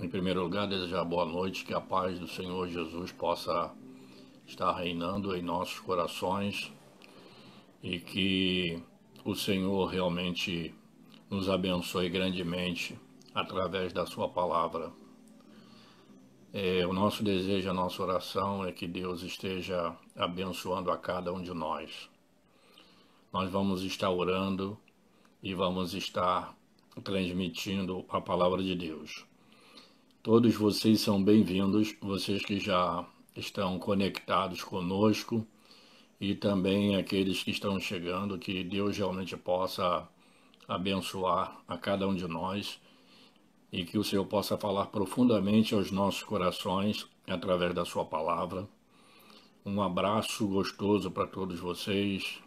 Em primeiro lugar, desejar boa noite, que a paz do Senhor Jesus possa estar reinando em nossos corações e que o Senhor realmente nos abençoe grandemente através da sua palavra. O nosso desejo, a nossa oração é que Deus esteja abençoando a cada um de nós. Nós vamos estar orando e vamos estar transmitindo a palavra de Deus. Todos vocês são bem-vindos, vocês que já estão conectados conosco e também aqueles que estão chegando, que Deus realmente possa abençoar a cada um de nós e que o Senhor possa falar profundamente aos nossos corações através da sua palavra. Um abraço gostoso para todos vocês,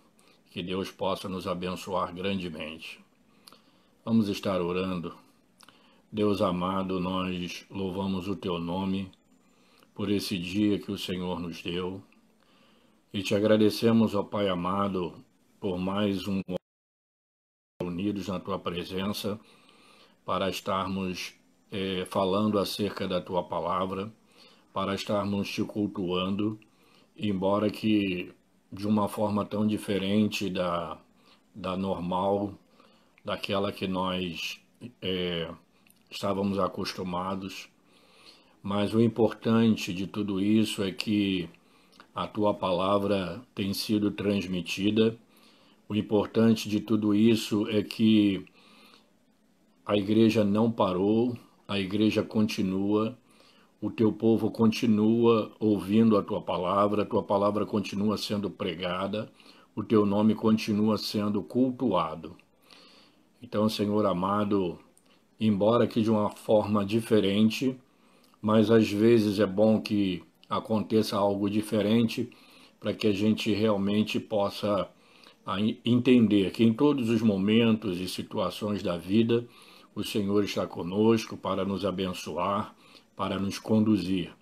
que Deus possa nos abençoar grandemente. Vamos estar orando. Deus amado, nós louvamos o Teu nome por esse dia que o Senhor nos deu e te agradecemos, ó Pai amado, por mais um unidos na Tua presença para estarmos falando acerca da Tua palavra, para estarmos te cultuando, embora que de uma forma tão diferente da normal, daquela que nós estávamos acostumados, mas o importante de tudo isso é que a tua palavra tem sido transmitida. O importante de tudo isso é que a igreja não parou, a igreja continua, o teu povo continua ouvindo a tua palavra continua sendo pregada, o teu nome continua sendo cultuado. Então, Senhor amado, embora que de uma forma diferente, mas às vezes é bom que aconteça algo diferente para que a gente realmente possa entender que em todos os momentos e situações da vida, o Senhor está conosco para nos abençoar, para nos conduzir.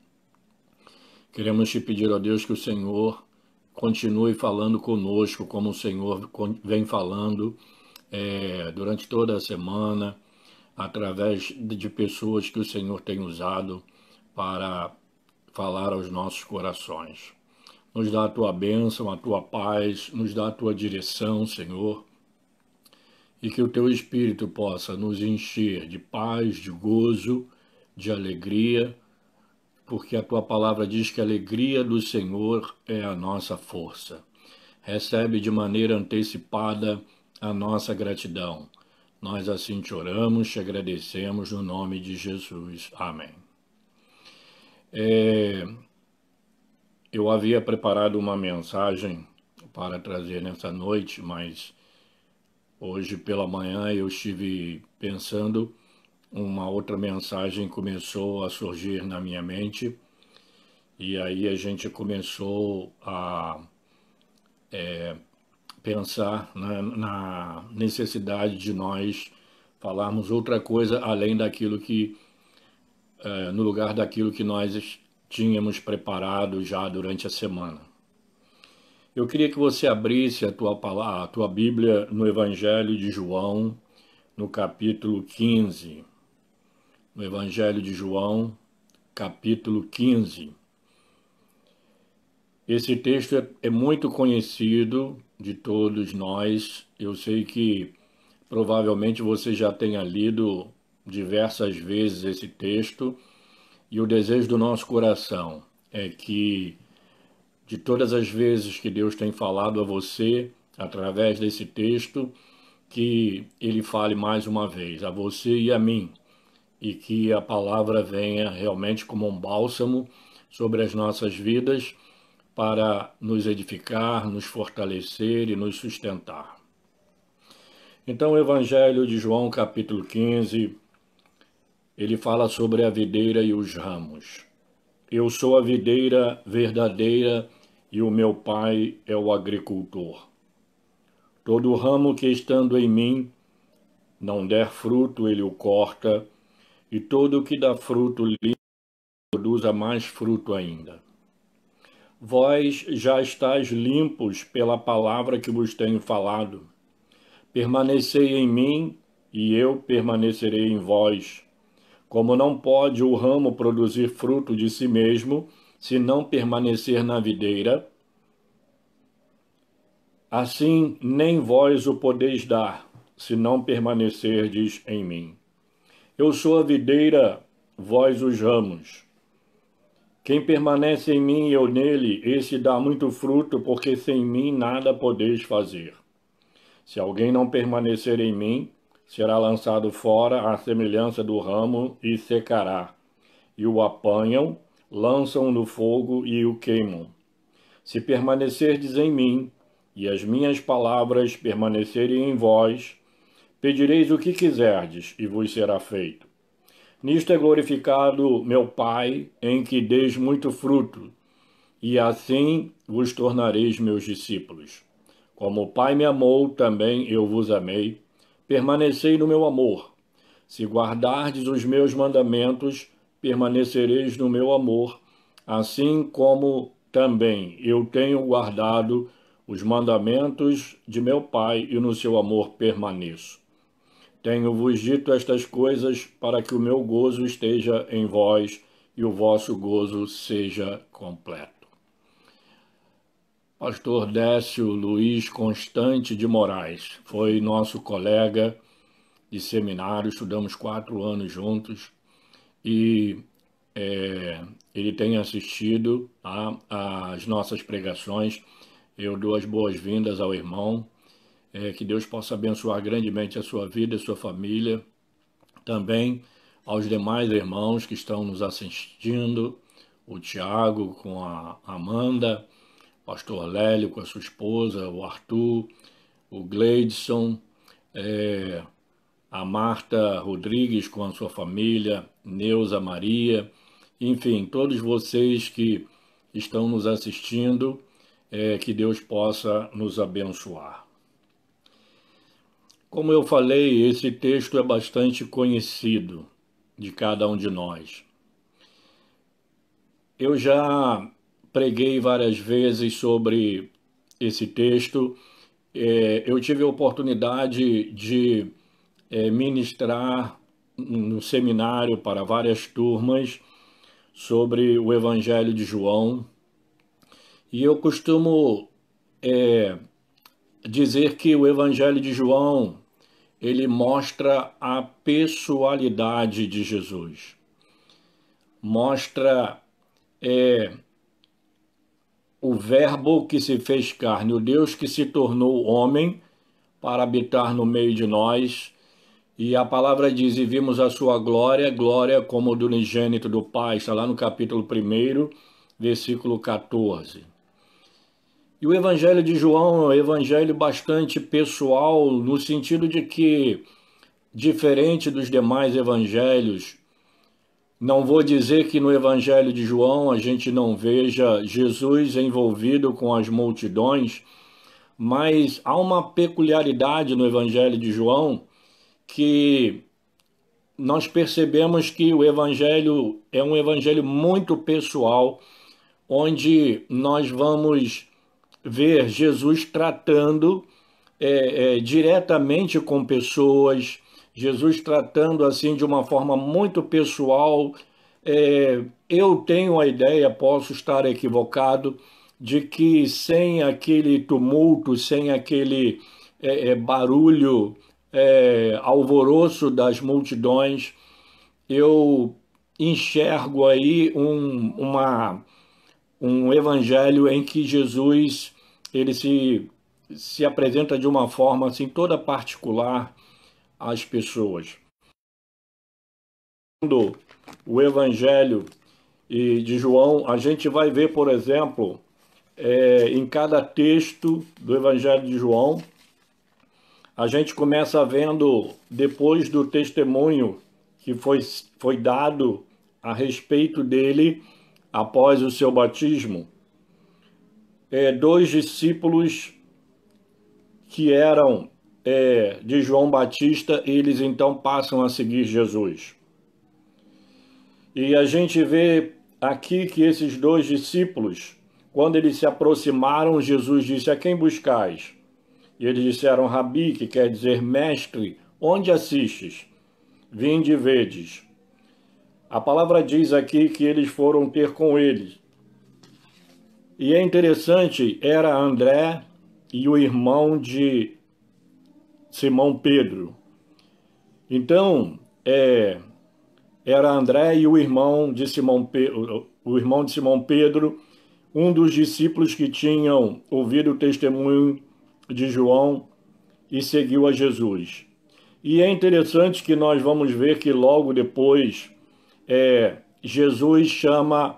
Queremos te pedir, ó Deus, que o Senhor continue falando conosco, como o Senhor vem falando durante toda a semana, através de pessoas que o Senhor tem usado para falar aos nossos corações. Nos dá a tua bênção, a tua paz, nos dá a tua direção, Senhor, e que o teu Espírito possa nos encher de paz, de gozo, de alegria, porque a tua palavra diz que a alegria do Senhor é a nossa força. Recebe de maneira antecipada a nossa gratidão. Nós assim te oramos, te agradecemos no nome de Jesus. Amém. Eu havia preparado uma mensagem para trazer nessa noite, mas hoje pela manhã eu estive pensando, uma outra mensagem começou a surgir na minha mente, e aí a gente começou a pensar na necessidade de nós falarmos outra coisa além daquilo que, no lugar daquilo que nós tínhamos preparado já durante a semana. Eu queria que você abrisse a tua Bíblia no Evangelho de João, no capítulo 15. No Evangelho de João, capítulo 15. Esse texto é muito conhecido de todos nós. Eu sei que provavelmente você já tenha lido diversas vezes esse texto, e o desejo do nosso coração é que, de todas as vezes que Deus tem falado a você através desse texto, que Ele fale mais uma vez a você e a mim, e que a palavra venha realmente como um bálsamo sobre as nossas vidas para nos edificar, nos fortalecer e nos sustentar. Então, o Evangelho de João, capítulo 15, ele fala sobre a videira e os ramos. Eu sou a videira verdadeira e o meu Pai é o agricultor. Todo ramo que estando em mim não der fruto, ele o corta, e todo o que dá fruto lhe produza mais fruto ainda. Vós já estáis limpos pela palavra que vos tenho falado. Permanecei em mim, e eu permanecerei em vós. Como não pode o ramo produzir fruto de si mesmo, se não permanecer na videira, assim nem vós o podeis dar, se não permanecerdes em mim. Eu sou a videira, vós os ramos. Quem permanece em mim e eu nele, esse dá muito fruto, porque sem mim nada podeis fazer. Se alguém não permanecer em mim, será lançado fora à semelhança do ramo e secará. E o apanham, lançam no fogo e o queimam. Se permanecerdes em mim, e as minhas palavras permanecerem em vós, pedireis o que quiserdes, e vos será feito. Nisto é glorificado meu Pai, em que deis muito fruto, e assim vos tornareis meus discípulos. Como o Pai me amou, também eu vos amei. Permanecei no meu amor. Se guardardes os meus mandamentos, permanecereis no meu amor, assim como também eu tenho guardado os mandamentos de meu Pai e no seu amor permaneço. Tenho-vos dito estas coisas para que o meu gozo esteja em vós e o vosso gozo seja completo. Pastor Décio Luiz Constante de Moraes foi nosso colega de seminário, estudamos 4 anos juntos e ele tem assistido às nossas pregações. Eu dou as boas-vindas ao irmão, que Deus possa abençoar grandemente a sua vida e a sua família, também aos demais irmãos que estão nos assistindo, o Tiago com a Amanda, o pastor Lélio com a sua esposa, o Arthur, o Gleidson, a Marta Rodrigues com a sua família, Neuza Maria, enfim, todos vocês que estão nos assistindo, que Deus possa nos abençoar. Como eu falei, esse texto é bastante conhecido de cada um de nós. Eu já preguei várias vezes sobre esse texto. Eu tive a oportunidade de ministrar no seminário para várias turmas sobre o Evangelho de João. E eu costumo dizer que o Evangelho de João, ele mostra a pessoalidade de Jesus. Mostra o Verbo que se fez carne, o Deus que se tornou homem para habitar no meio de nós. E a palavra diz, e vimos a sua glória, glória como do unigênito do Pai, está lá no capítulo 1, versículo 14. E o Evangelho de João é um evangelho bastante pessoal, no sentido de que, diferente dos demais evangelhos, não vou dizer que no Evangelho de João a gente não veja Jesus envolvido com as multidões, mas há uma peculiaridade no Evangelho de João que nós percebemos que o Evangelho é um evangelho muito pessoal, onde nós vamos ver Jesus tratando diretamente com pessoas, Jesus tratando assim de uma forma muito pessoal. Eu tenho a ideia, posso estar equivocado, de que sem aquele tumulto, sem aquele barulho, alvoroço das multidões, eu enxergo aí um evangelho em que Jesus ele se apresenta de uma forma assim toda particular às pessoas. O Evangelho de João, a gente vai ver, por exemplo, em cada texto do Evangelho de João, a gente começa vendo, depois do testemunho que foi dado a respeito dele após o seu batismo, 2 discípulos que eram de João Batista, eles então passam a seguir Jesus. E a gente vê aqui que esses 2 discípulos, quando eles se aproximaram, Jesus disse, a quem buscais? E eles disseram, Rabi, que quer dizer mestre, onde assistes? Vinde e vedes. A palavra diz aqui que eles foram ter com eles. E é interessante, era André e o irmão de Simão Pedro. Então, era André e o irmão de Simão Pedro, um dos discípulos que tinham ouvido o testemunho de João e seguiu a Jesus. E é interessante que nós vamos ver que logo depois Jesus chama,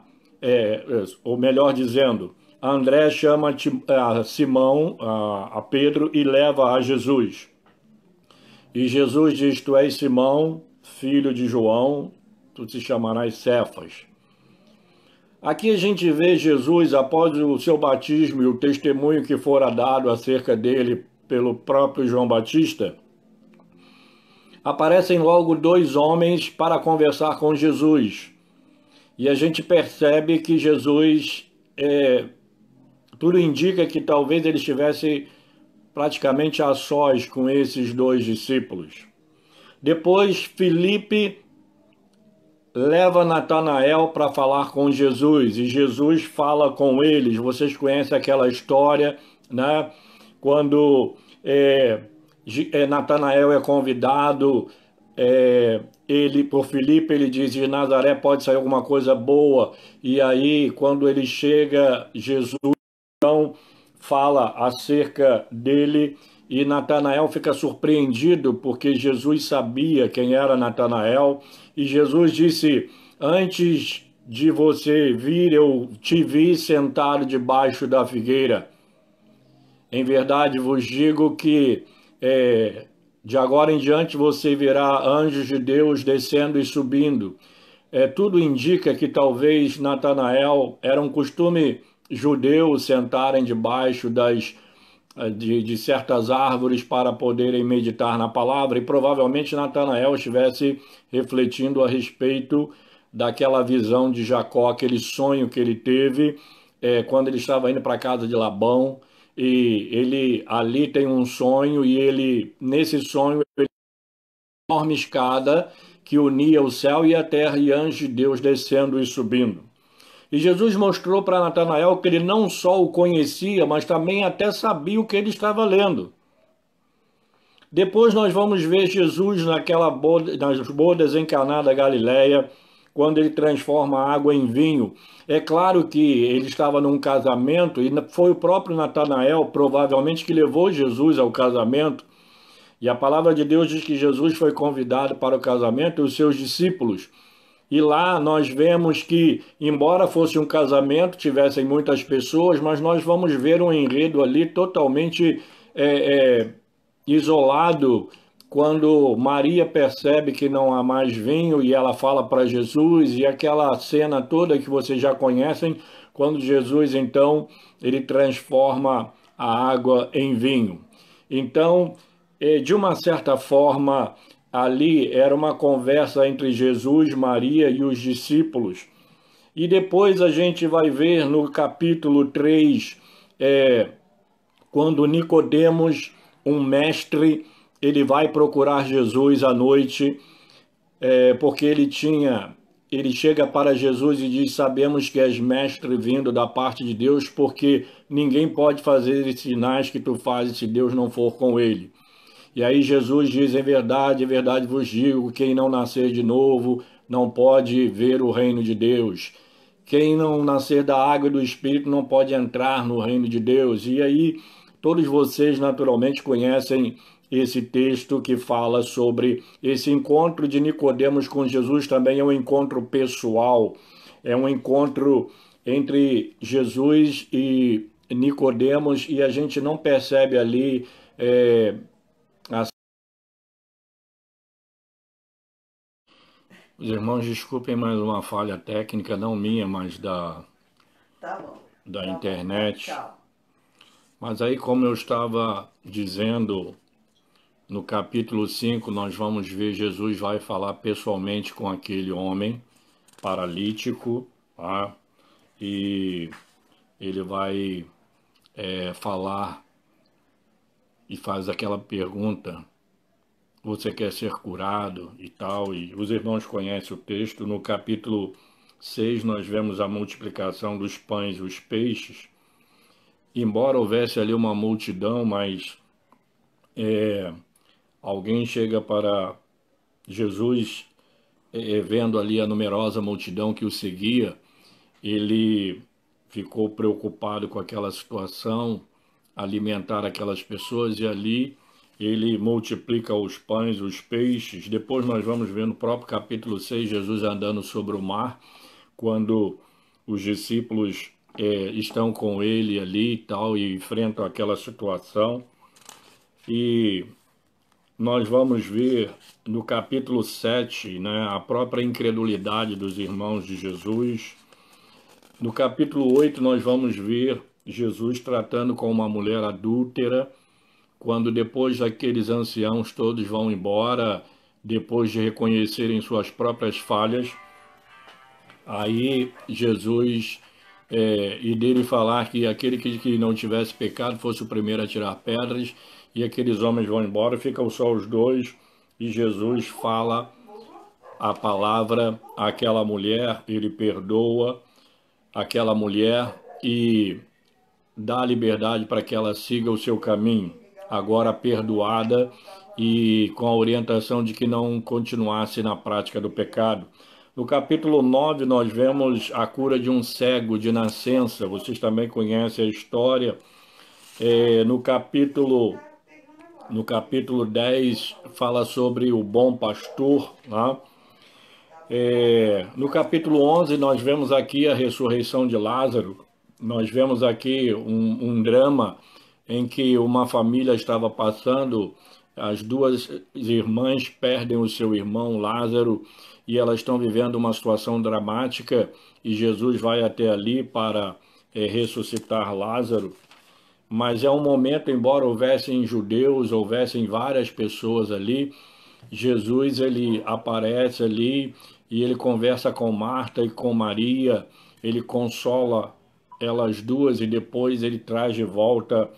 ou melhor dizendo, André chama a Simão, a Pedro, e leva a Jesus. E Jesus diz: Tu és Simão, filho de João, tu te chamarás Cefas. Aqui a gente vê Jesus, após o seu batismo e o testemunho que fora dado acerca dele pelo próprio João Batista, aparecem logo dois homens para conversar com Jesus. E a gente percebe que Jesus, tudo indica que talvez ele estivesse praticamente a sós com esses dois discípulos. Depois, Filipe leva Natanael para falar com Jesus, e Jesus fala com eles. Vocês conhecem aquela história, né? Quando Natanael é convidado, ele por Filipe, ele diz: de Nazaré pode sair alguma coisa boa. E aí, quando ele chega, Jesus então fala acerca dele, e Natanael fica surpreendido porque Jesus sabia quem era Natanael, e Jesus disse: Antes de você vir, eu te vi sentado debaixo da figueira. Em verdade vos digo que de agora em diante você verá anjos de Deus descendo e subindo. Tudo indica que talvez Natanael era um costume judeu sentarem debaixo de certas árvores para poderem meditar na palavra, e provavelmente Natanael estivesse refletindo a respeito daquela visão de Jacó, aquele sonho que ele teve quando ele estava indo para a casa de Labão, e ele ali tem um sonho, e ele, nesse sonho, uma enorme escada que unia o céu e a terra, e anjos de Deus descendo e subindo. E Jesus mostrou para Natanael que ele não só o conhecia, mas também até sabia o que ele estava lendo. Depois nós vamos ver Jesus nas bodas em Caná da Galileia, quando ele transforma a água em vinho. É claro que ele estava num casamento, e foi o próprio Natanael, provavelmente, que levou Jesus ao casamento. E a palavra de Deus diz que Jesus foi convidado para o casamento, e os seus discípulos. E lá nós vemos que, embora fosse um casamento, tivessem muitas pessoas, mas nós vamos ver um enredo ali totalmente isolado, quando Maria percebe que não há mais vinho e ela fala para Jesus, e aquela cena toda que vocês já conhecem, quando Jesus então ele transforma a água em vinho. Então, de uma certa forma, ali era uma conversa entre Jesus, Maria e os discípulos. E depois a gente vai ver no capítulo 3, quando Nicodemos, um mestre, ele vai procurar Jesus à noite, porque ele chega para Jesus e diz: Sabemos que és mestre vindo da parte de Deus, porque ninguém pode fazer os sinais que tu fazes se Deus não for com ele. E aí Jesus diz: em verdade vos digo, quem não nascer de novo não pode ver o reino de Deus. Quem não nascer da água e do Espírito não pode entrar no reino de Deus. E aí todos vocês naturalmente conhecem esse texto que fala sobre esse encontro de Nicodemos com Jesus. Também é um encontro pessoal, é um encontro entre Jesus e Nicodemos, e a gente não percebe ali as... Os irmãos, desculpem mais uma falha técnica, não minha, mas Tá bom. da Tá bom. internet. Tchau. Mas aí, como eu estava dizendo, no capítulo 5 nós vamos ver Jesus vai falar pessoalmente com aquele homem paralítico, tá? E ele vai falar e faz aquela pergunta: você quer ser curado e tal, e os irmãos conhecem o texto. No capítulo 6 nós vemos a multiplicação dos pães e os peixes. Embora houvesse ali uma multidão, mas alguém chega para Jesus, vendo ali a numerosa multidão que o seguia, ele ficou preocupado com aquela situação, alimentar aquelas pessoas, e ali ele multiplica os pães, os peixes. Depois nós vamos ver no próprio capítulo 6, Jesus andando sobre o mar, quando os discípulos estão com ele ali e tal, e enfrentam aquela situação. E nós vamos ver no capítulo 7, né, a própria incredulidade dos irmãos de Jesus. No capítulo 8 nós vamos ver Jesus tratando com uma mulher adúltera, quando depois aqueles anciãos todos vão embora, depois de reconhecerem suas próprias falhas, aí Jesus, e dele falar que aquele que não tivesse pecado fosse o primeiro a tirar pedras, e aqueles homens vão embora, ficam só os dois, e Jesus fala a palavra àquela mulher, ele perdoa aquela mulher e dá liberdade para que ela siga o seu caminho, agora perdoada e com a orientação de que não continuasse na prática do pecado. No capítulo 9 nós vemos a cura de um cego de nascença, vocês também conhecem a história. No capítulo 10 fala sobre o bom pastor, né? No capítulo 11 nós vemos aqui a ressurreição de Lázaro. Nós vemos aqui um drama em que uma família estava passando, as duas irmãs perdem o seu irmão Lázaro e elas estão vivendo uma situação dramática, e Jesus vai até ali para ressuscitar Lázaro. Mas é um momento, embora houvessem judeus, houvessem várias pessoas ali, Jesus ele aparece ali e ele conversa com Marta e com Maria, ele consola elas duas e depois ele traz de volta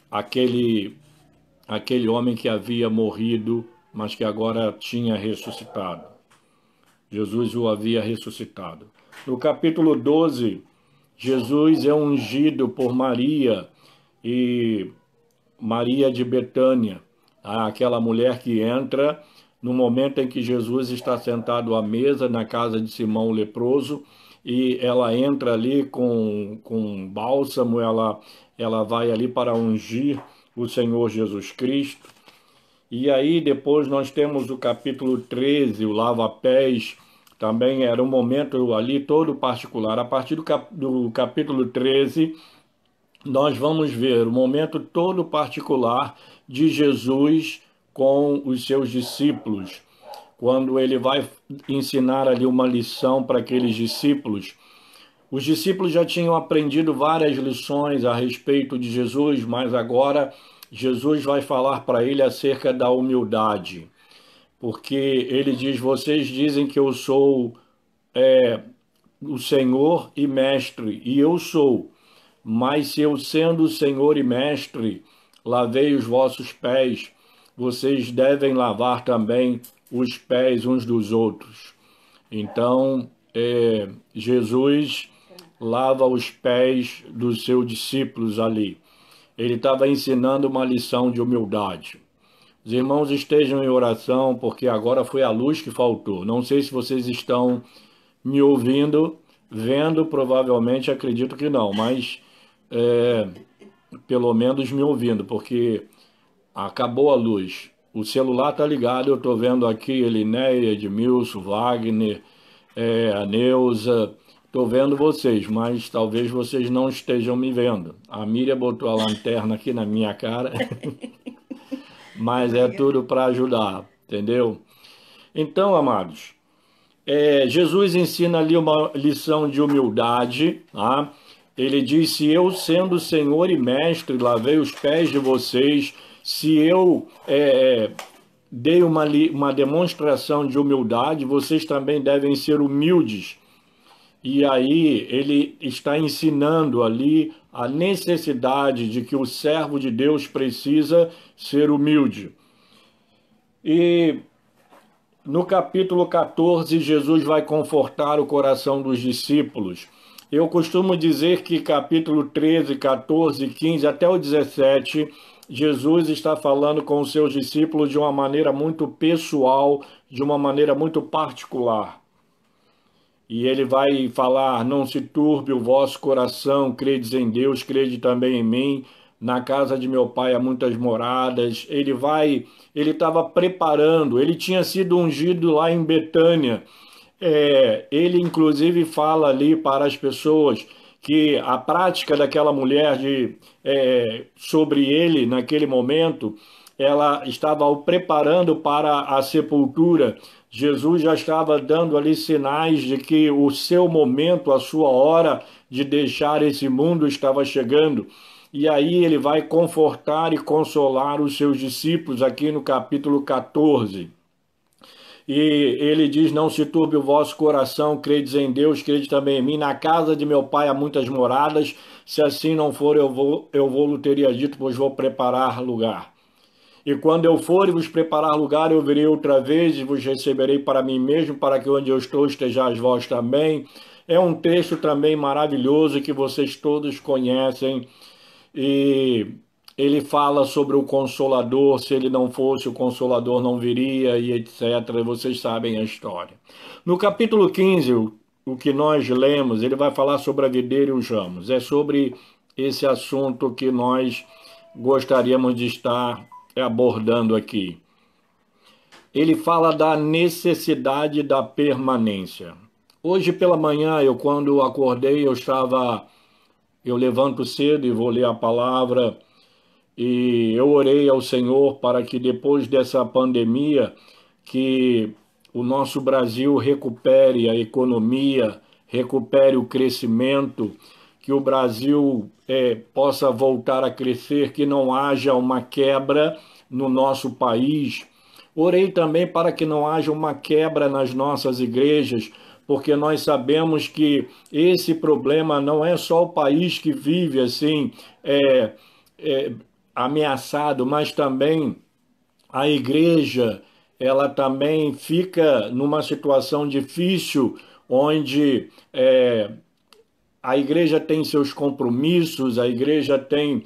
aquele homem que havia morrido, mas que agora tinha ressuscitado. Jesus o havia ressuscitado. No capítulo 12, Jesus é ungido por Maria, e Maria de Betânia, aquela mulher que entra no momento em que Jesus está sentado à mesa na casa de Simão o leproso, e ela entra ali com bálsamo, ela vai ali para ungir o Senhor Jesus Cristo. E aí depois nós temos o capítulo 13, o lava-pés, também era um momento ali todo particular. A partir do capítulo 13, nós vamos ver o momento todo particular de Jesus com os seus discípulos, quando ele vai ensinar ali uma lição para aqueles discípulos. Os discípulos já tinham aprendido várias lições a respeito de Jesus, mas agora Jesus vai falar para ele acerca da humildade, porque ele diz: vocês dizem que eu sou o Senhor e Mestre, e eu sou, mas se eu, sendo o Senhor e Mestre, lavei os vossos pés, vocês devem lavar também os pés uns dos outros. Então, Jesus lava os pés dos seus discípulos ali. Ele estava ensinando uma lição de humildade. Os irmãos estejam em oração, porque agora foi a luz que faltou. Não sei se vocês estão me ouvindo, vendo, provavelmente, acredito que não, mas pelo menos me ouvindo, porque acabou a luz. O celular está ligado, eu estou vendo aqui Elinéia, Edmilson, Wagner, a Neuza, estou vendo vocês, mas talvez vocês não estejam me vendo. A Miriam botou a lanterna aqui na minha cara, mas é tudo para ajudar, entendeu? Então, amados, Jesus ensina ali uma lição de humildade, tá? Ele diz: se eu, sendo Senhor e Mestre, lavei os pés de vocês, se eu dei uma demonstração de humildade, vocês também devem ser humildes. E aí ele está ensinando ali a necessidade de que o servo de Deus precisa ser humilde. E no capítulo 14, Jesus vai confortar o coração dos discípulos. Eu costumo dizer que capítulo 13, 14, 15 até o 17, Jesus está falando com os seus discípulos de uma maneira muito pessoal, de uma maneira muito particular. E ele vai falar: não se turbe o vosso coração, credes em Deus, crede também em mim. Na casa de meu pai há muitas moradas. Ele estava preparando, ele tinha sido ungido lá em Betânia. Ele inclusive fala ali para as pessoas que a prática daquela mulher sobre ele naquele momento, ela estava o preparando para a sepultura. Jesus já estava dando ali sinais de que o seu momento, a sua hora de deixar esse mundo estava chegando. E aí ele vai confortar e consolar os seus discípulos aqui no capítulo 14. E ele diz: não se turbe o vosso coração, credes em Deus, crede também em mim. Na casa de meu pai há muitas moradas, se assim não for, eu vou teria dito, pois vou preparar lugar. E quando eu for e vos preparar lugar, eu virei outra vez e vos receberei para mim mesmo, para que onde eu estou estejais vós também. É um texto também maravilhoso que vocês todos conhecem. E ele fala sobre o Consolador: se ele não fosse, o Consolador não viria, e etc. Vocês sabem a história. No capítulo 15, o que nós lemos, ele vai falar sobre a videira e os ramos. É sobre esse assunto que nós gostaríamos de estar abordando aqui. Ele fala da necessidade da permanência. Hoje pela manhã, quando acordei, eu levanto cedo e vou ler a palavra, e eu orei ao Senhor para que depois dessa pandemia, que o nosso Brasil recupere a economia, recupere o crescimento, que o Brasil possa voltar a crescer, que não haja uma quebra no nosso país. Orei também para que não haja uma quebra nas nossas igrejas, porque nós sabemos que esse problema não é só o país que vive assim, ameaçado, mas também a igreja, ela também fica numa situação difícil, onde a igreja tem seus compromissos, a igreja tem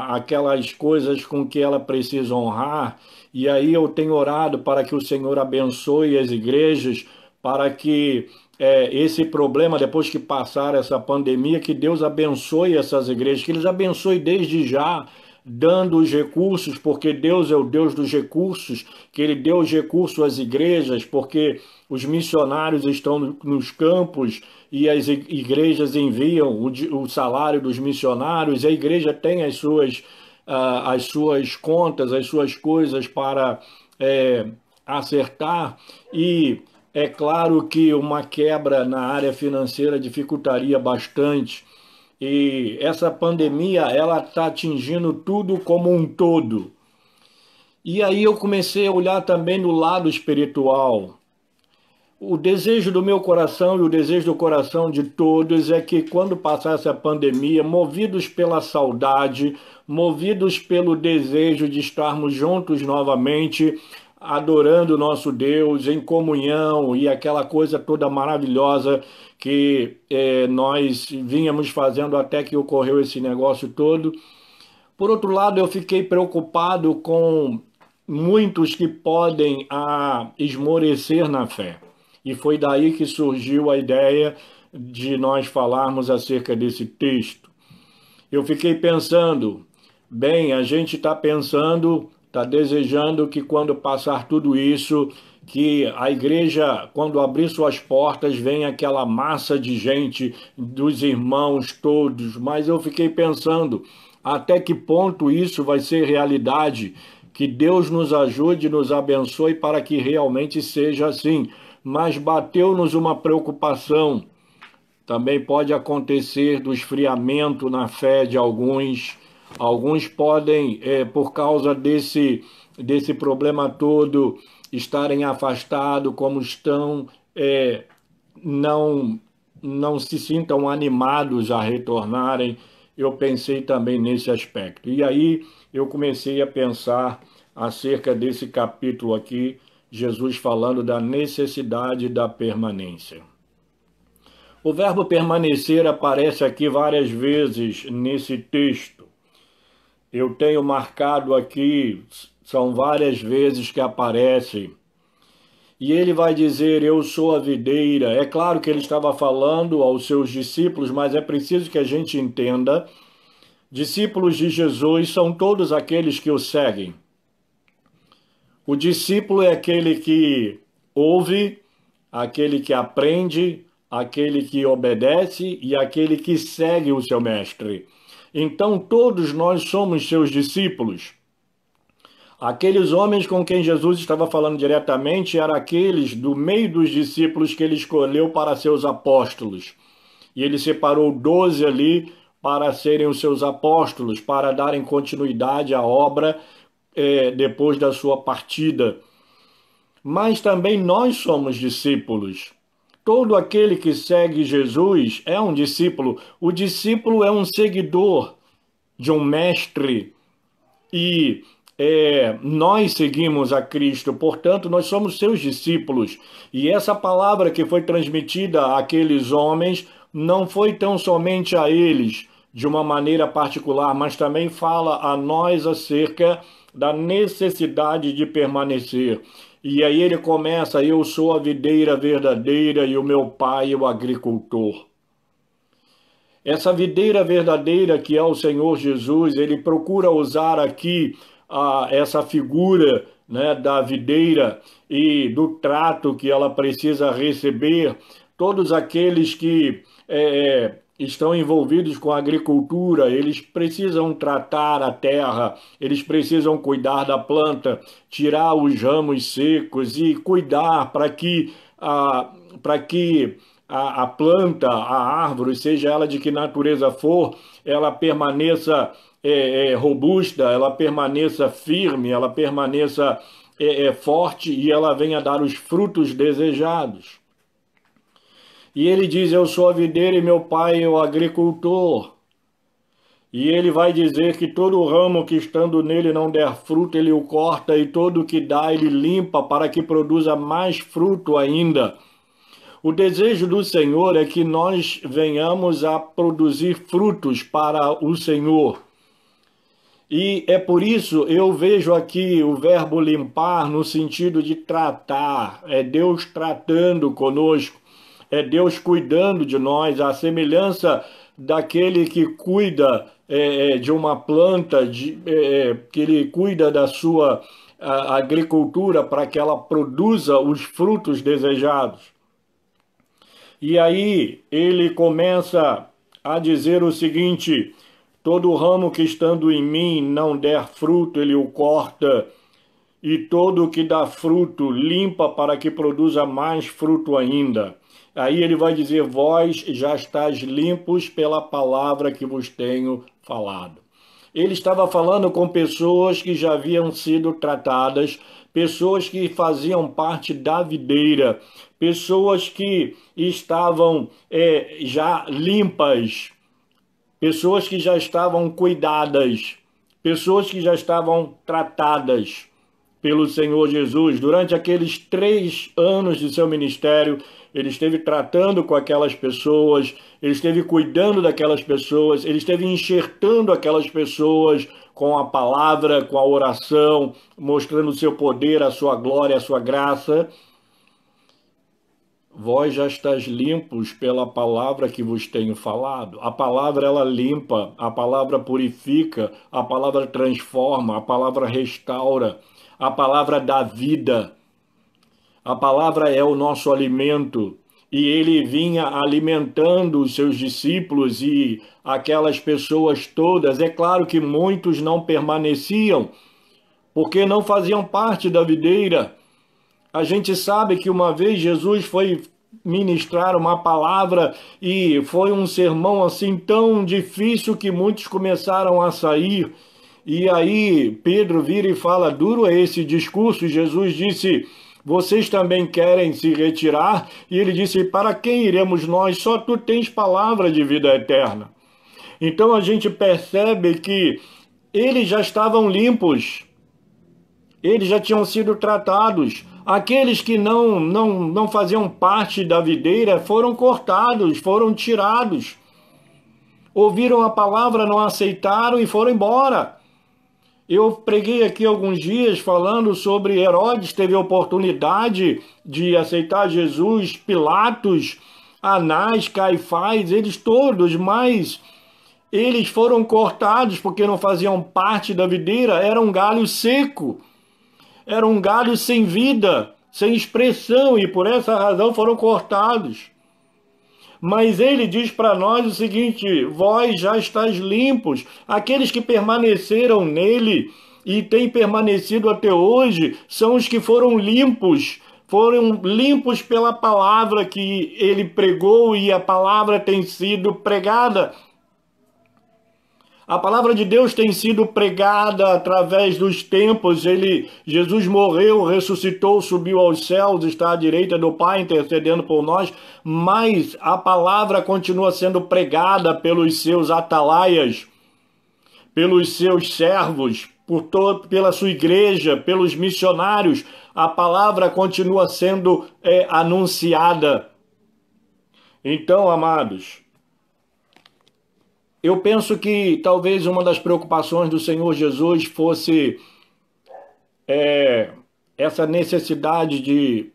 aquelas coisas com que ela precisa honrar, e aí eu tenho orado para que o Senhor abençoe as igrejas, para que esse problema, depois que passar essa pandemia, que Deus abençoe essas igrejas, que eles abençoe desde já, dando os recursos, porque Deus é o Deus dos recursos, que Ele deu os recursos às igrejas, porque os missionários estão nos campos e as igrejas enviam o salário dos missionários, a igreja tem as suas contas, as suas coisas para acertar, e é claro que uma quebra na área financeira dificultaria bastante. E essa pandemia, ela está atingindo tudo como um todo. E aí eu comecei a olhar também no lado espiritual. O desejo do meu coração e o desejo do coração de todos é que quando passar essa pandemia, movidos pela saudade, movidos pelo desejo de estarmos juntos novamente, adorando o nosso Deus em comunhão e aquela coisa toda maravilhosa que nós vínhamos fazendo até que ocorreu esse negócio todo. Por outro lado, eu fiquei preocupado com muitos que podem esmorecer na fé. E foi daí que surgiu a ideia de nós falarmos acerca desse texto. Eu fiquei pensando, bem, a gente está pensando, está desejando que quando passar tudo isso, que a igreja, quando abrir suas portas, venha aquela massa de gente, dos irmãos todos. Mas eu fiquei pensando, até que ponto isso vai ser realidade? Que Deus nos ajude, nos abençoe para que realmente seja assim. Mas bateu-nos uma preocupação. Também pode acontecer do esfriamento na fé de alguns. Alguns podem, por causa desse problema todo, estarem afastados como estão, não se sintam animados a retornarem. eu pensei também nesse aspecto. E aí eu comecei a pensar acerca desse capítulo aqui, Jesus falando da necessidade da permanência. O verbo permanecer aparece aqui várias vezes nesse texto. Eu tenho marcado aqui, são várias vezes que aparece. E ele vai dizer, eu sou a videira. É claro que ele estava falando aos seus discípulos, mas é preciso que a gente entenda, discípulos de Jesus são todos aqueles que o seguem. O discípulo é aquele que ouve, aquele que aprende, aquele que obedece e aquele que segue o seu mestre. Então todos nós somos seus discípulos. Aqueles homens com quem Jesus estava falando diretamente eram aqueles do meio dos discípulos que ele escolheu para seus apóstolos. E ele separou 12 ali para serem os seus apóstolos, para darem continuidade à obra depois da sua partida. Mas também nós somos discípulos. Todo aquele que segue Jesus é um discípulo. O discípulo é um seguidor de um mestre e nós seguimos a Cristo, portanto, nós somos seus discípulos. E essa palavra que foi transmitida àqueles homens não foi tão somente a eles, de uma maneira particular, mas também fala a nós acerca da necessidade de permanecer. E aí ele começa, eu sou a videira verdadeira e o meu pai é o agricultor. Essa videira verdadeira que é o Senhor Jesus, ele procura usar aqui essa figura, né, da videira e do trato que ela precisa receber. Todos aqueles que estão envolvidos com a agricultura, eles precisam tratar a terra, eles precisam cuidar da planta, tirar os ramos secos e cuidar para que a planta, a árvore, seja ela de que natureza for, ela permaneça robusta, ela permaneça firme, ela permaneça forte e ela venha dar os frutos desejados. E ele diz, eu sou a videira e meu pai é o agricultor. E ele vai dizer que todo ramo que estando nele não der fruto, ele o corta, e todo o que dá, ele limpa para que produza mais fruto ainda. O desejo do Senhor é que nós venhamos a produzir frutos para o Senhor. E é por isso eu vejo aqui o verbo limpar no sentido de tratar, é Deus tratando conosco, é Deus cuidando de nós, a semelhança daquele que cuida de uma planta, que ele cuida da sua agricultura para que ela produza os frutos desejados. E aí ele começa a dizer o seguinte, todo ramo que estando em mim não der fruto, ele o corta, e todo o que dá fruto limpa para que produza mais fruto ainda. Aí ele vai dizer, vós já estáis limpos pela palavra que vos tenho falado. Ele estava falando com pessoas que já haviam sido tratadas, pessoas que faziam parte da videira, pessoas que estavam já limpas, pessoas que já estavam cuidadas, pessoas que já estavam tratadas pelo Senhor Jesus. Durante aqueles 3 anos de seu ministério, ele esteve tratando com aquelas pessoas, ele esteve cuidando daquelas pessoas, ele esteve enxertando aquelas pessoas com a palavra, com a oração, mostrando o seu poder, a sua glória, a sua graça. Vós já estáis limpos pela palavra que vos tenho falado. A palavra, ela limpa, a palavra purifica, a palavra transforma, a palavra restaura, a palavra dá vida. A palavra é o nosso alimento. E ele vinha alimentando os seus discípulos e aquelas pessoas todas. É claro que muitos não permaneciam, porque não faziam parte da videira. A gente sabe que uma vez Jesus foi ministrar uma palavra e foi um sermão assim tão difícil que muitos começaram a sair. E aí Pedro vira e fala, duro é esse discurso. Jesus disse, vocês também querem se retirar? E ele disse, para quem iremos nós? Só tu tens palavra de vida eterna. Então a gente percebe que eles já estavam limpos, eles já tinham sido tratados. Aqueles que não faziam parte da videira foram cortados, foram tirados. Ouviram a palavra, não aceitaram e foram embora. Eu preguei aqui alguns dias falando sobre Herodes, teve a oportunidade de aceitar Jesus, Pilatos, Anás, Caifás, eles todos, mas eles foram cortados porque não faziam parte da videira, era um galho seco, era um galho sem vida, sem expressão, e por essa razão foram cortados. Mas ele diz para nós o seguinte: vós já estáis limpos. Aqueles que permaneceram nele e têm permanecido até hoje são os que foram limpos pela palavra que ele pregou, e a palavra tem sido pregada. A palavra de Deus tem sido pregada através dos tempos. Jesus morreu, ressuscitou, subiu aos céus, está à direita do Pai, intercedendo por nós, mas a palavra continua sendo pregada pelos seus atalaias, pelos seus servos, pela sua igreja, pelos missionários. A palavra continua sendo anunciada. Então, amados, eu penso que talvez uma das preocupações do Senhor Jesus fosse essa necessidade de,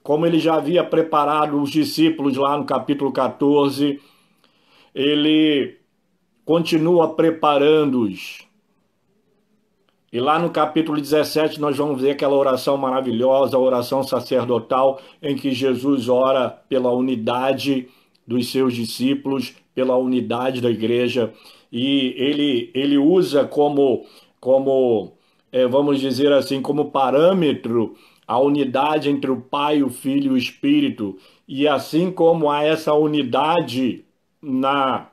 como ele já havia preparado os discípulos lá no capítulo 14, ele continua preparando-os. E lá no capítulo 17 nós vamos ver aquela oração maravilhosa, a oração sacerdotal, em que Jesus ora pela unidade dos seus discípulos, pela unidade da igreja, e ele usa como vamos dizer assim, como parâmetro a unidade entre o Pai, o Filho e o Espírito. E assim como há essa unidade na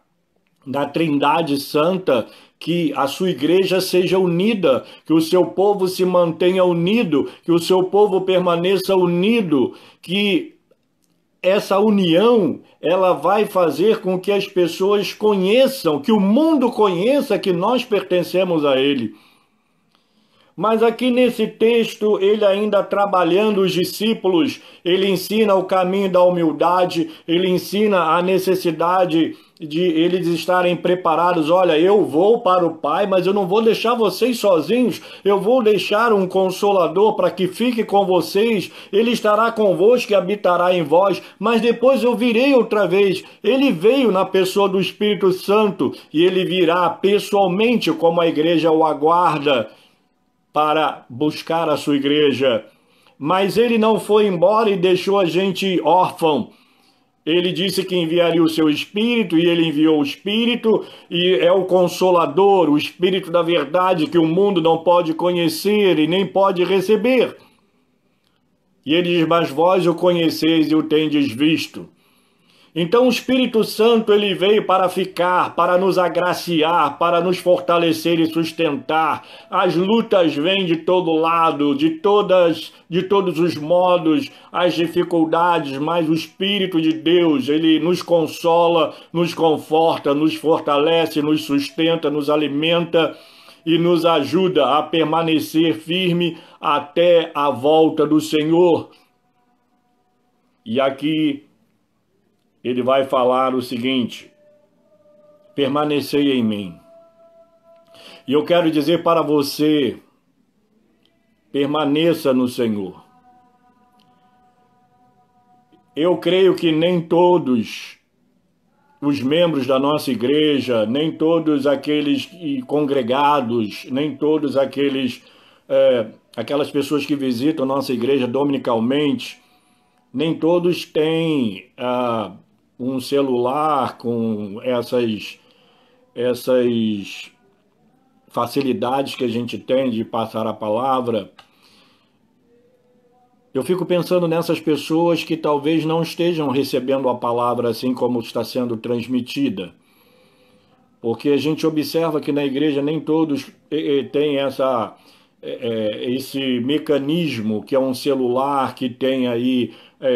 Trindade Santa, que a sua igreja seja unida, que o seu povo se mantenha unido, que o seu povo permaneça unido, que essa união, ela vai fazer com que as pessoas conheçam, que o mundo conheça que nós pertencemos a ele. Mas aqui nesse texto, ele ainda trabalhando os discípulos, ele ensina o caminho da humildade, ele ensina a necessidade de eles estarem preparados. Olha, eu vou para o Pai, mas eu não vou deixar vocês sozinhos, eu vou deixar um Consolador para que fique com vocês, ele estará convosco e habitará em vós, mas depois eu virei outra vez. Ele veio na pessoa do Espírito Santo e ele virá pessoalmente, como a igreja o aguarda, para buscar a sua igreja. Mas ele não foi embora e deixou a gente órfão. Ele disse que enviaria o seu Espírito, e ele enviou o Espírito, e é o Consolador, o Espírito da verdade, que o mundo não pode conhecer e nem pode receber. E ele diz: mas vós o conheceis e o tendes visto. Então o Espírito Santo, ele veio para ficar, para nos agraciar, para nos fortalecer e sustentar. As lutas vêm de todo lado, de todos os modos, as dificuldades, mas o Espírito de Deus, ele nos consola, nos conforta, nos fortalece, nos sustenta, nos alimenta e nos ajuda a permanecer firme até a volta do Senhor. E aqui ele vai falar o seguinte: permanecei em mim. E eu quero dizer para você, permaneça no Senhor. Eu creio que nem todos os membros da nossa igreja, nem todos aqueles congregados, nem todos aquelas pessoas que visitam nossa igreja dominicalmente, nem todos têm um celular com essas facilidades que a gente tem de passar a palavra. Eu fico pensando nessas pessoas que talvez não estejam recebendo a palavra assim como está sendo transmitida. Porque a gente observa que na igreja nem todos têm esse mecanismo, que é um celular, que tem aí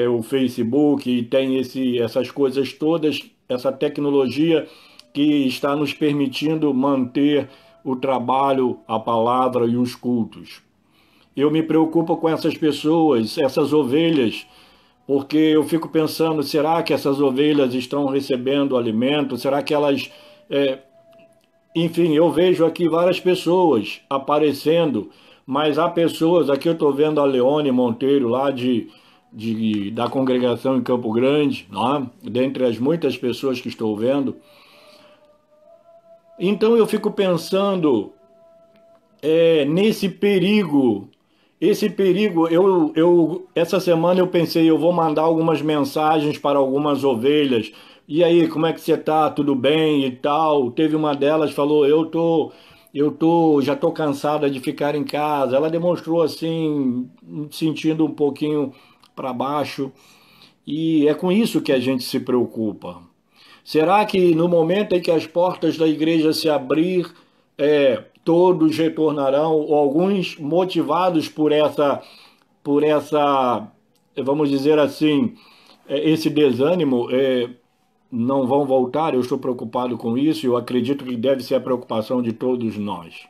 o Facebook, e tem essas coisas todas, essa tecnologia que está nos permitindo manter o trabalho, a palavra e os cultos. Eu me preocupo com essas pessoas, essas ovelhas, porque eu fico pensando, será que essas ovelhas estão recebendo alimento? Será que elas... Enfim, eu vejo aqui várias pessoas aparecendo, mas há pessoas, aqui eu estou vendo a Leone Monteiro lá da congregação em Campo Grande, não é? Dentre as muitas pessoas que estou vendo. Então eu fico pensando nesse perigo. Esse perigo, essa semana eu pensei, eu vou mandar algumas mensagens para algumas ovelhas. E aí, como é que você tá? Tudo bem e tal? Teve uma delas falou, já tô cansada de ficar em casa. Ela demonstrou assim, sentindo um pouquinho para baixo. E é com isso que a gente se preocupa. Será que no momento em que as portas da igreja se abrir, todos retornarão, ou alguns motivados por essa, vamos dizer assim, esse desânimo, não vão voltar? Eu estou preocupado com isso, eu acredito que deve ser a preocupação de todos nós.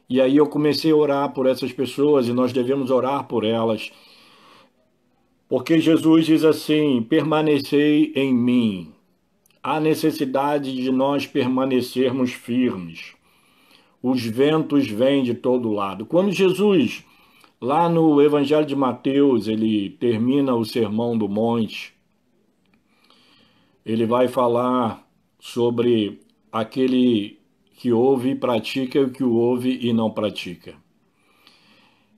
E aí eu comecei a orar por essas pessoas, e nós devemos orar por elas, porque Jesus diz assim, permanecei em mim. Há necessidade de nós permanecermos firmes. Os ventos vêm de todo lado. Quando Jesus, lá no Evangelho de Mateus, ele termina o Sermão do Monte, ele vai falar sobre aquele que ouve e pratica e o que ouve e não pratica.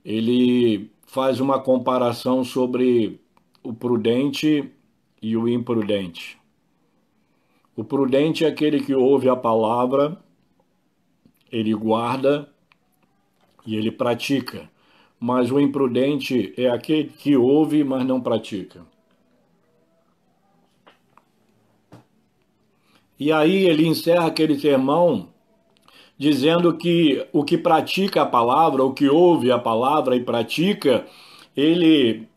Ele faz uma comparação sobre o prudente e o imprudente. O prudente é aquele que ouve a palavra, ele guarda e ele pratica. Mas o imprudente é aquele que ouve, mas não pratica. E aí ele encerra aquele sermão dizendo que o que pratica a palavra, o que ouve a palavra e pratica, ele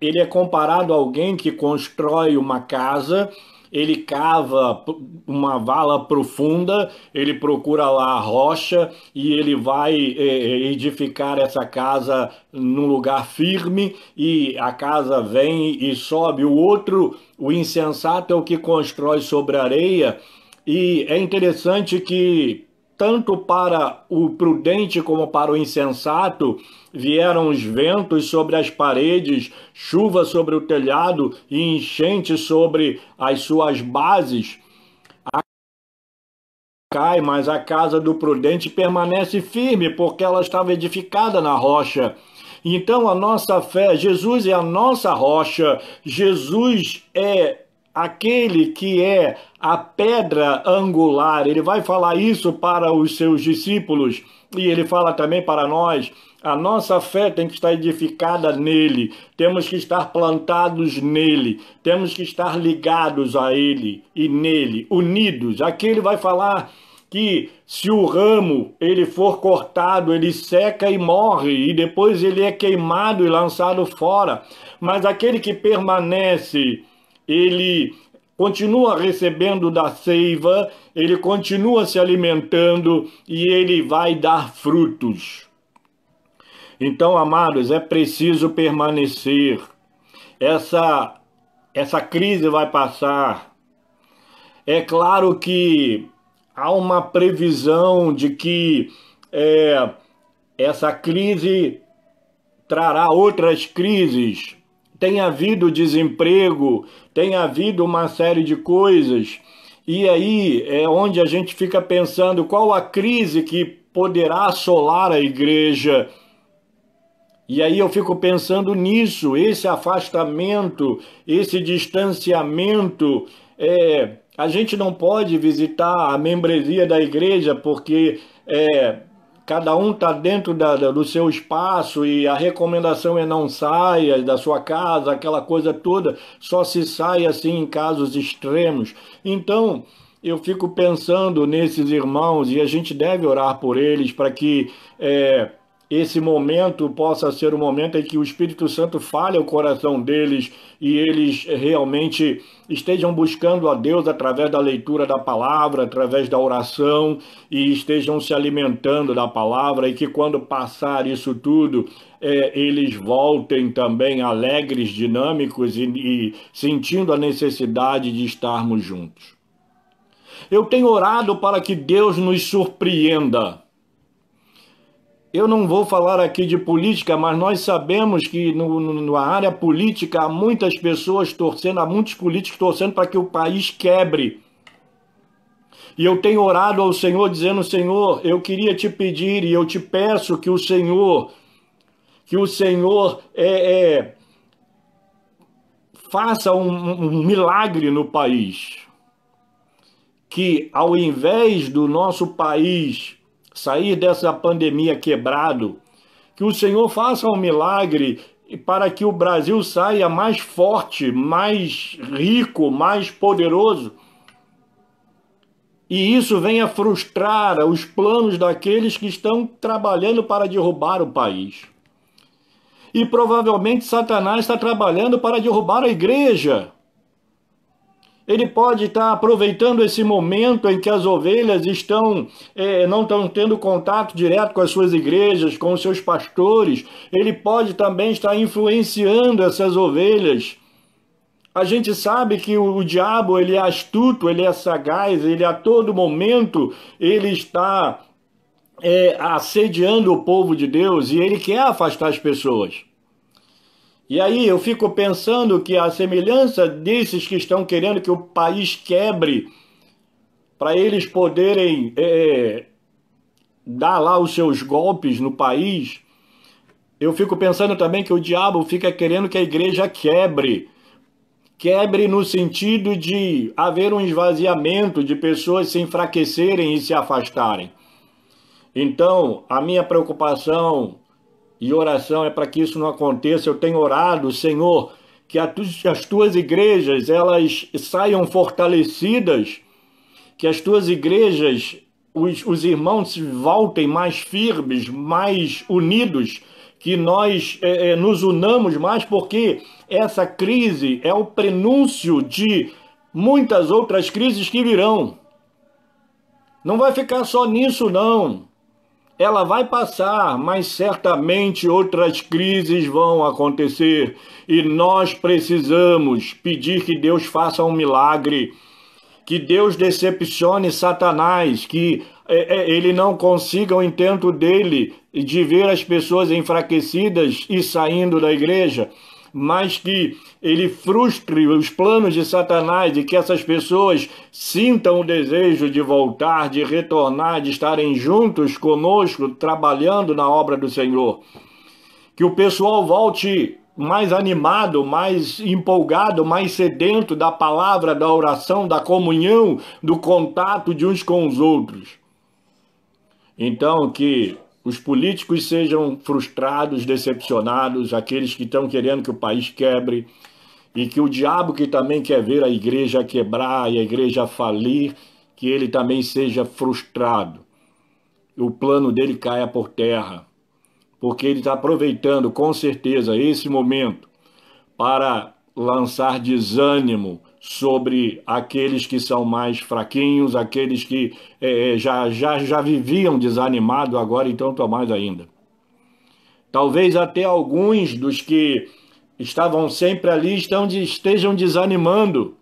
é comparado a alguém que constrói uma casa, ele cava uma vala profunda, ele procura lá a rocha e ele vai edificar essa casa num lugar firme e a casa vem e sobe. O outro, o insensato, é o que constrói sobre a areia. E é interessante que tanto para o prudente como para o insensato, vieram os ventos sobre as paredes, chuva sobre o telhado e enchente sobre as suas bases. Cai, mas a casa do prudente permanece firme, porque ela estava edificada na rocha. Então a nossa fé, Jesus é a nossa rocha, Jesus é aquele que é a pedra angular. Ele vai falar isso para os seus discípulos e ele fala também para nós. A nossa fé tem que estar edificada nele, temos que estar plantados nele, temos que estar ligados a ele e nele, unidos. Aqui ele vai falar que se o ramo ele for cortado, ele seca e morre, e depois ele é queimado e lançado fora. Mas aquele que permanece, ele continua recebendo da seiva, ele continua se alimentando e ele vai dar frutos. Então, amados, é preciso permanecer. Essa crise vai passar. É claro que há uma previsão de que essa crise trará outras crises. Tem havido desemprego, tem havido uma série de coisas. E aí é onde a gente fica pensando qual a crise que poderá assolar a igreja. E aí eu fico pensando nisso, esse afastamento, esse distanciamento. A gente não pode visitar a membresia da igreja porque cada um está dentro do seu espaço e a recomendação é não saia da sua casa, aquela coisa toda, só se sai assim em casos extremos. Então, eu fico pensando nesses irmãos e a gente deve orar por eles para que esse momento possa ser o momento em que o Espírito Santo fale ao coração deles e eles realmente estejam buscando a Deus através da leitura da palavra, através da oração, e estejam se alimentando da palavra, e que quando passar isso tudo, eles voltem também alegres, dinâmicos e sentindo a necessidade de estarmos juntos. Eu tenho orado para que Deus nos surpreenda. Eu não vou falar aqui de política, mas nós sabemos que na área política há muitas pessoas torcendo, há muitos políticos torcendo para que o país quebre. E eu tenho orado ao Senhor dizendo: Senhor, eu queria te pedir e eu te peço que o Senhor faça um milagre no país. Que ao invés do nosso país sair dessa pandemia quebrado, que o Senhor faça um milagre para que o Brasil saia mais forte, mais rico, mais poderoso. E isso venha frustrar os planos daqueles que estão trabalhando para derrubar o país. E provavelmente Satanás está trabalhando para derrubar a igreja. Ele pode estar aproveitando esse momento em que as ovelhas não estão tendo contato direto com as suas igrejas, com os seus pastores. Ele pode também estar influenciando essas ovelhas. A gente sabe que o diabo, ele é astuto, ele é sagaz, ele a todo momento ele está assediando o povo de Deus e ele quer afastar as pessoas. E aí eu fico pensando que a semelhança desses que estão querendo que o país quebre, para eles poderem dar lá os seus golpes no país, eu fico pensando também que o diabo fica querendo que a igreja quebre. Quebre no sentido de haver um esvaziamento, de pessoas se enfraquecerem e se afastarem. Então, a minha preocupação e oração é para que isso não aconteça. Eu tenho orado, Senhor, que as tuas igrejas elas saiam fortalecidas, que as tuas igrejas, os irmãos se voltem mais firmes, mais unidos, que nós nos unamos mais, porque essa crise é o prenúncio de muitas outras crises que virão. Não vai ficar só nisso, não. Ela vai passar, mas certamente outras crises vão acontecer. E nós precisamos pedir que Deus faça um milagre, que Deus decepcione Satanás, que ele não consiga o intento dele de ver as pessoas enfraquecidas e saindo da igreja, mas que ele frustre os planos de Satanás e que essas pessoas sintam o desejo de voltar, de retornar, de estarem juntos conosco, trabalhando na obra do Senhor. Que o pessoal volte mais animado, mais empolgado, mais sedento da palavra, da oração, da comunhão, do contato de uns com os outros. Então, que os políticos sejam frustrados, decepcionados, aqueles que estão querendo que o país quebre, e que o diabo que também quer ver a igreja quebrar e a igreja falir, que ele também seja frustrado. O plano dele caia por terra, porque ele está aproveitando com certeza esse momento para lançar desânimo sobre aqueles que são mais fraquinhos, aqueles que já viviam desanimados, agora então estão mais ainda. Talvez até alguns dos que estavam sempre ali estejam desanimando,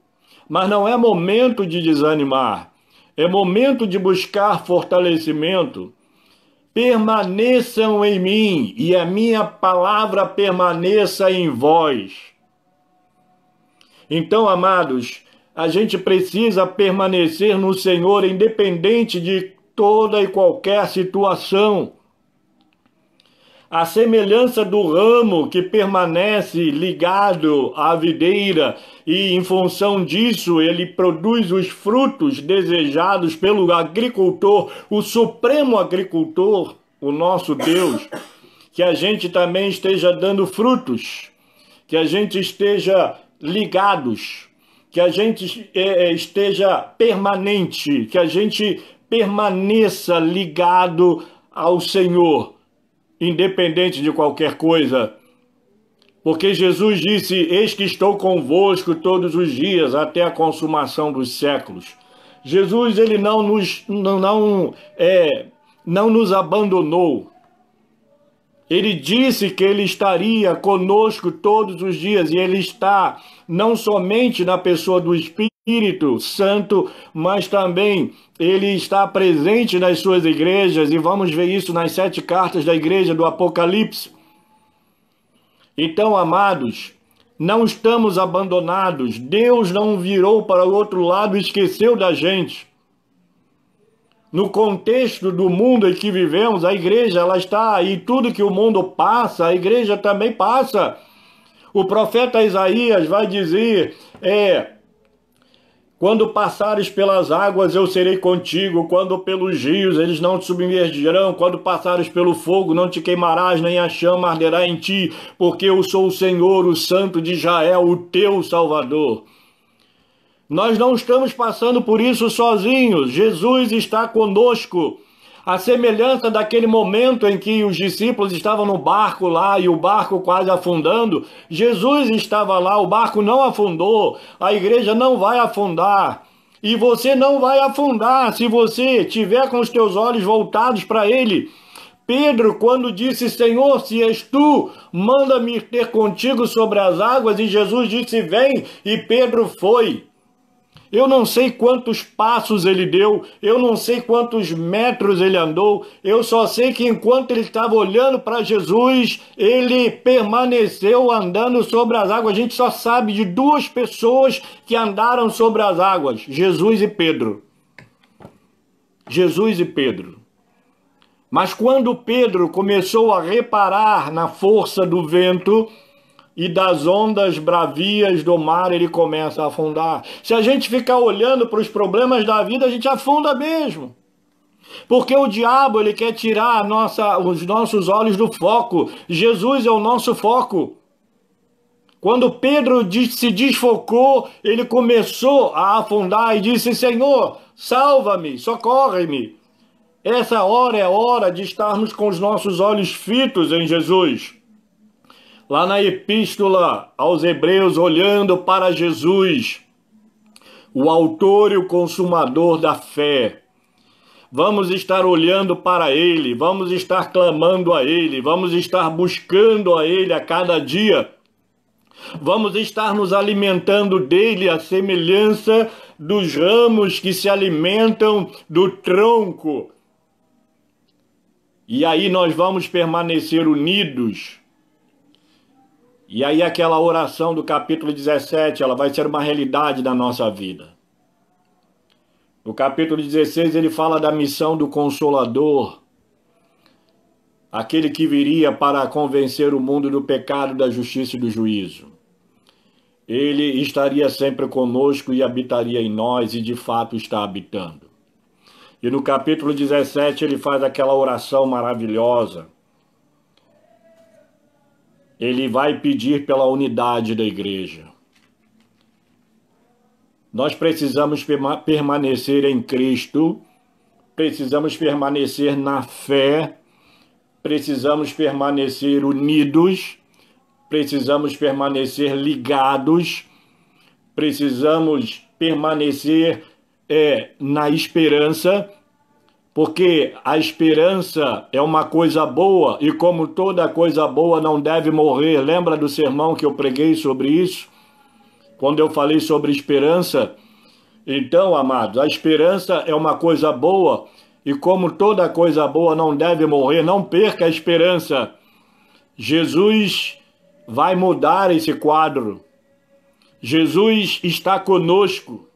mas não é momento de desanimar, é momento de buscar fortalecimento. Permaneçam em mim e a minha palavra permaneça em vós. Então, amados, a gente precisa permanecer no Senhor, independente de toda e qualquer situação. A semelhança do ramo que permanece ligado à videira e, em função disso, ele produz os frutos desejados pelo agricultor, o supremo agricultor, o nosso Deus, que a gente também esteja dando frutos, que a gente esteja ligados, que a gente esteja permanente, que a gente permaneça ligado ao Senhor, independente de qualquer coisa. Porque Jesus disse, eis que estou convosco todos os dias até a consumação dos séculos. Jesus, ele não nos abandonou. Ele disse que ele estaria conosco todos os dias, e ele está não somente na pessoa do Espírito Santo, mas também ele está presente nas suas igrejas, e vamos ver isso nas 7 cartas da igreja do Apocalipse. Então, amados, não estamos abandonados. Deus não virou para o outro lado e esqueceu da gente. No contexto do mundo em que vivemos, a igreja ela está aí, tudo que o mundo passa, a igreja também passa. O profeta Isaías vai dizer, quando passares pelas águas eu serei contigo, quando pelos rios eles não te submergirão, quando passares pelo fogo não te queimarás, nem a chama arderá em ti, porque eu sou o Senhor, o Santo de Israel, o teu Salvador. Nós não estamos passando por isso sozinhos, Jesus está conosco. A semelhança daquele momento em que os discípulos estavam no barco lá e o barco quase afundando, Jesus estava lá, o barco não afundou, a igreja não vai afundar. E você não vai afundar se você tiver com os teus olhos voltados para Ele. Pedro, quando disse, Senhor, se és tu, manda-me ter contigo sobre as águas, e Jesus disse, vem, e Pedro foi. Eu não sei quantos passos ele deu, eu não sei quantos metros ele andou, eu só sei que enquanto ele estava olhando para Jesus, ele permaneceu andando sobre as águas. A gente só sabe de 2 pessoas que andaram sobre as águas, Jesus e Pedro. Jesus e Pedro. Mas quando Pedro começou a reparar na força do vento e das ondas bravias do mar, ele começa a afundar. Se a gente ficar olhando para os problemas da vida, a gente afunda mesmo. Porque o diabo, ele quer tirar os nossos olhos do foco. Jesus é o nosso foco. Quando Pedro se desfocou, ele começou a afundar e disse, Senhor, salva-me, socorre-me. Essa hora é hora de estarmos com os nossos olhos fitos em Jesus. Lá na epístola aos Hebreus, olhando para Jesus, o autor e o consumador da fé. Vamos estar olhando para Ele, vamos estar clamando a Ele, vamos estar buscando a Ele a cada dia. Vamos estar nos alimentando dele, à semelhança dos ramos que se alimentam do tronco. E aí nós vamos permanecer unidos. E aí aquela oração do capítulo 17, ela vai ser uma realidade da nossa vida. No capítulo 16 ele fala da missão do Consolador, aquele que viria para convencer o mundo do pecado, da justiça e do juízo. Ele estaria sempre conosco e habitaria em nós, e de fato está habitando. E no capítulo 17 ele faz aquela oração maravilhosa. Ele vai pedir pela unidade da igreja. Nós precisamos permanecer em Cristo, precisamos permanecer na fé, precisamos permanecer unidos, precisamos permanecer ligados, precisamos permanecer na esperança, porque a esperança é uma coisa boa, e como toda coisa boa não deve morrer. Lembra do sermão que eu preguei sobre isso? Quando eu falei sobre esperança? Então, amados, a esperança é uma coisa boa, e como toda coisa boa não deve morrer, não perca a esperança. Jesus vai mudar esse quadro. Jesus está conosco.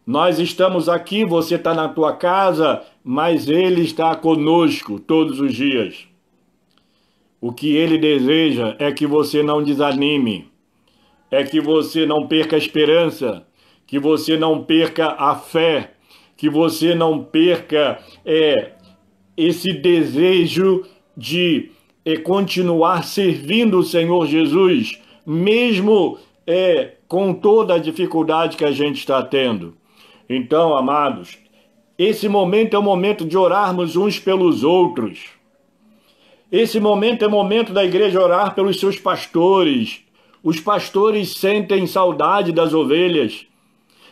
Nós estamos aqui, você está na tua casa, mas Ele está conosco todos os dias. O que Ele deseja é que você não desanime, é que você não perca a esperança, que você não perca a fé, que você não perca esse desejo de continuar servindo o Senhor Jesus, mesmo com toda a dificuldade que a gente está tendo. Então, amados, esse momento é o momento de orarmos uns pelos outros. Esse momento é momento da igreja orar pelos seus pastores. Os pastores sentem saudade das ovelhas,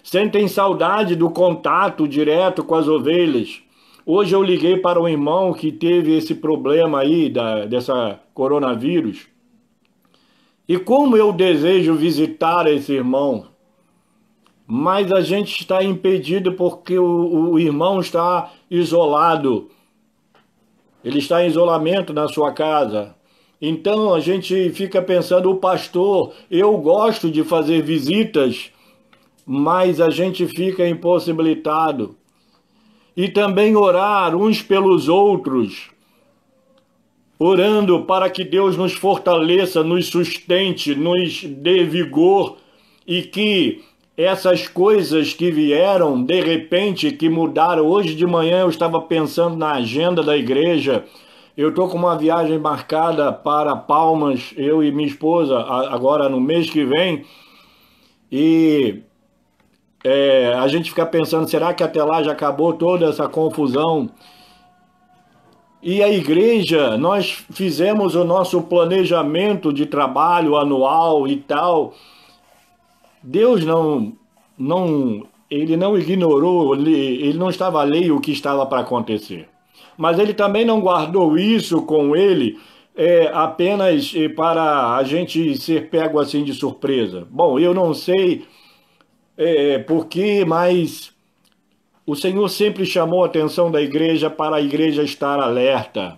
sentem saudade do contato direto com as ovelhas. Hoje eu liguei para um irmão que teve esse problema aí, dessa coronavírus. E como eu desejo visitar esse irmão, mas a gente está impedido porque o irmão está isolado. Ele está em isolamento na sua casa. Então a gente fica pensando, o pastor, eu gosto de fazer visitas, mas a gente fica impossibilitado. E também orar uns pelos outros, orando para que Deus nos fortaleça, nos sustente, nos dê vigor e que essas coisas que vieram, de repente, que mudaram. Hoje de manhã eu estava pensando na agenda da igreja. Eu estou com uma viagem marcada para Palmas, eu e minha esposa, agora no mês que vem. E a gente fica pensando, será que até lá já acabou toda essa confusão? E a igreja, nós fizemos o nosso planejamento de trabalho anual e tal. Deus ele não ignorou, ele não estava alheio o que estava para acontecer. Mas ele também não guardou isso com ele apenas para a gente ser pego assim de surpresa. Bom, eu não sei por quê, mas o Senhor sempre chamou a atenção da igreja para a igreja estar alerta.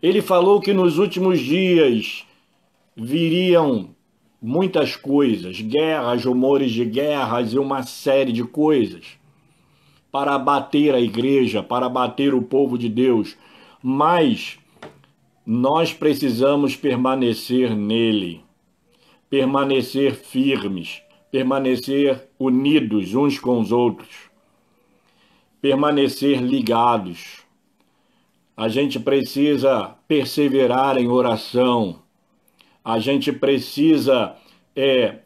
Ele falou que nos últimos dias viriam muitas coisas, guerras, rumores de guerras e uma série de coisas para abater a igreja, para abater o povo de Deus. Mas nós precisamos permanecer nele, permanecer firmes, permanecer unidos uns com os outros, permanecer ligados. A gente precisa perseverar em oração. A gente precisa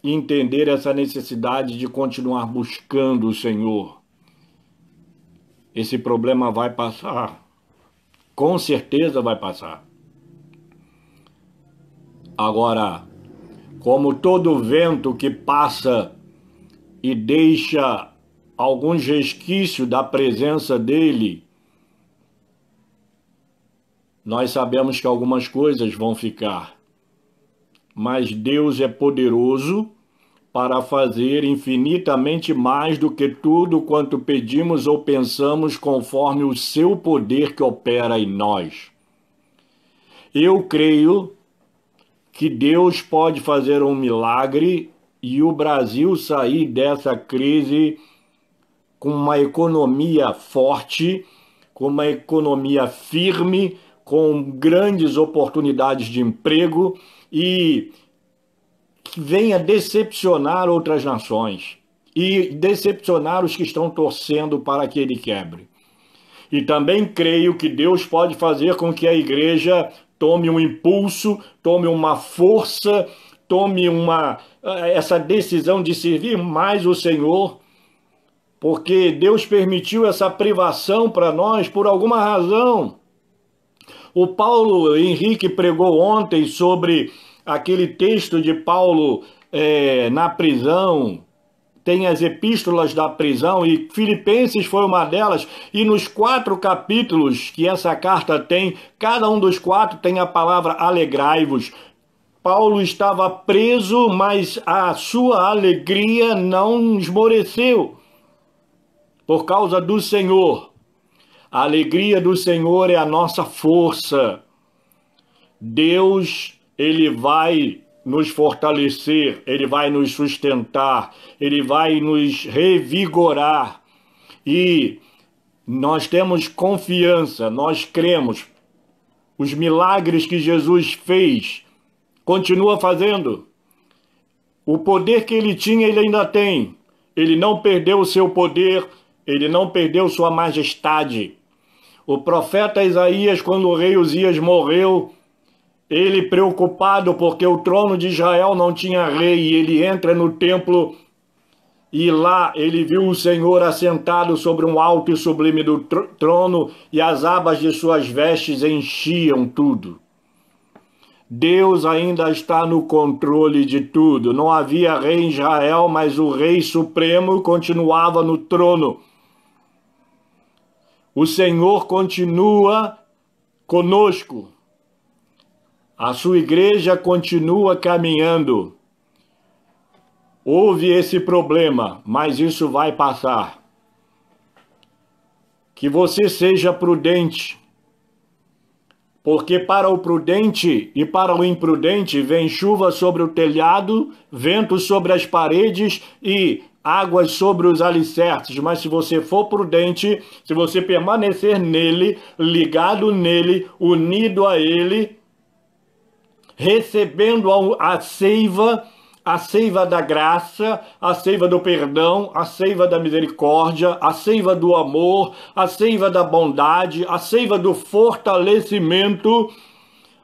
entender essa necessidade de continuar buscando o Senhor. Esse problema vai passar. Com certeza vai passar. Agora, como todo vento que passa e deixa alguns resquícios da presença dele, nós sabemos que algumas coisas vão ficar. Mas Deus é poderoso para fazer infinitamente mais do que tudo quanto pedimos ou pensamos, conforme o seu poder que opera em nós. Eu creio que Deus pode fazer um milagre e o Brasil sair dessa crise com uma economia forte, com uma economia firme, com grandes oportunidades de emprego e que venha decepcionar outras nações e decepcionar os que estão torcendo para que ele quebre. E também creio que Deus pode fazer com que a igreja tome um impulso, tome uma força, tome essa decisão de servir mais o Senhor, porque Deus permitiu essa privação para nós por alguma razão. O Paulo Henrique pregou ontem sobre aquele texto de Paulo na prisão, tem as epístolas da prisão, e Filipenses foi uma delas, e nos 4 capítulos que essa carta tem, cada um dos 4 tem a palavra alegrai-vos. Paulo estava preso, mas a sua alegria não esmoreceu, por causa do Senhor. A alegria do Senhor é a nossa força. Deus, ele vai nos fortalecer, ele vai nos sustentar, ele vai nos revigorar. E nós temos confiança, nós cremos. Os milagres que Jesus fez, continua fazendo. O poder que ele tinha, ele ainda tem. Ele não perdeu o seu poder, ele não perdeu sua majestade. O profeta Isaías, quando o rei Uzias morreu, ele preocupado porque o trono de Israel não tinha rei, e ele entra no templo E lá ele viu o Senhor assentado sobre um alto e sublime do trono, e as abas de suas vestes enchiam tudo. Deus ainda está no controle de tudo. Não havia rei em Israel, mas o Rei Supremo continuava no trono. O Senhor continua conosco. A sua igreja continua caminhando. Houve esse problema, mas isso vai passar. Que você seja prudente, porque para o prudente e para o imprudente vem chuva sobre o telhado, vento sobre as paredes e águas sobre os alicerces. Mas se você for prudente, se você permanecer nele, ligado nele, unido a ele, recebendo a seiva da graça, a seiva do perdão, a seiva da misericórdia, a seiva do amor, a seiva da bondade, a seiva do fortalecimento,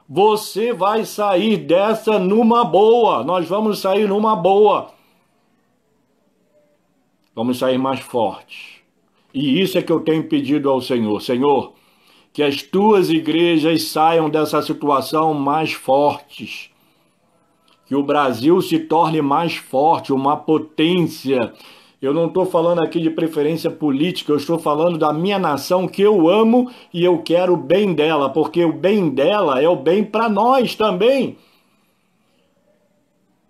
você vai sair dessa numa boa. Nós vamos sair numa boa. Vamos sair mais fortes. E isso é que eu tenho pedido ao Senhor. Senhor, que as tuas igrejas saiam dessa situação mais fortes. Que o Brasil se torne mais forte, uma potência. Eu não estou falando aqui de preferência política, eu estou falando da minha nação que eu amo e eu quero o bem dela, porque o bem dela é o bem para nós também.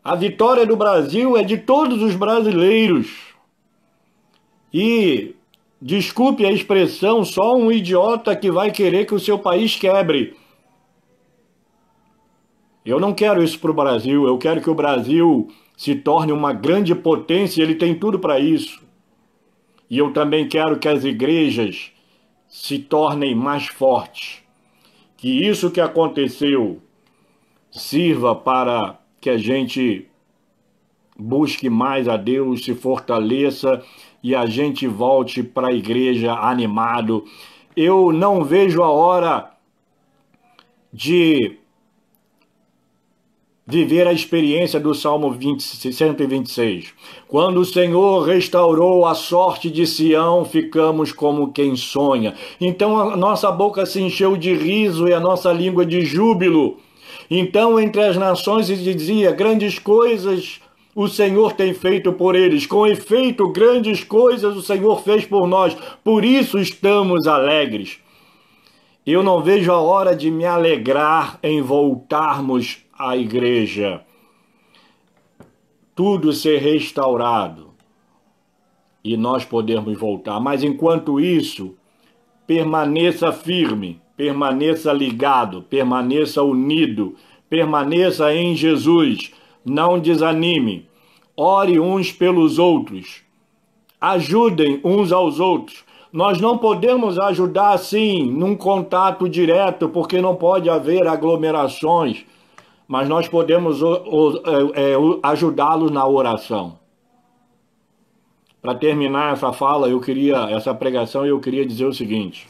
A vitória do Brasil é de todos os brasileiros. E, desculpe a expressão, só um idiota que vai querer que o seu país quebre. Eu não quero isso para o Brasil, eu quero que o Brasil se torne uma grande potência, ele tem tudo para isso. E eu também quero que as igrejas se tornem mais fortes. Que isso que aconteceu sirva para que a gente busque mais a Deus, se fortaleça e a gente volte para a igreja animado. Eu não vejo a hora de viver a experiência do Salmo 126. Quando o Senhor restaurou a sorte de Sião, ficamos como quem sonha. Então a nossa boca se encheu de riso e a nossa língua de júbilo. Então entre as nações se dizia, grandes coisas o Senhor tem feito por eles. Com efeito, grandes coisas o Senhor fez por nós. Por isso estamos alegres. Eu não vejo a hora de me alegrar em voltarmos à igreja. Tudo ser restaurado e nós podermos voltar. Mas enquanto isso, permaneça firme, permaneça ligado, permaneça unido, permaneça em Jesus. Não desanime. Ore uns pelos outros. Ajudem uns aos outros. Nós não podemos ajudar assim, num contato direto, porque não pode haver aglomerações, mas nós podemos ajudá-los na oração. Para terminar essa fala, essa pregação, eu queria dizer o seguinte.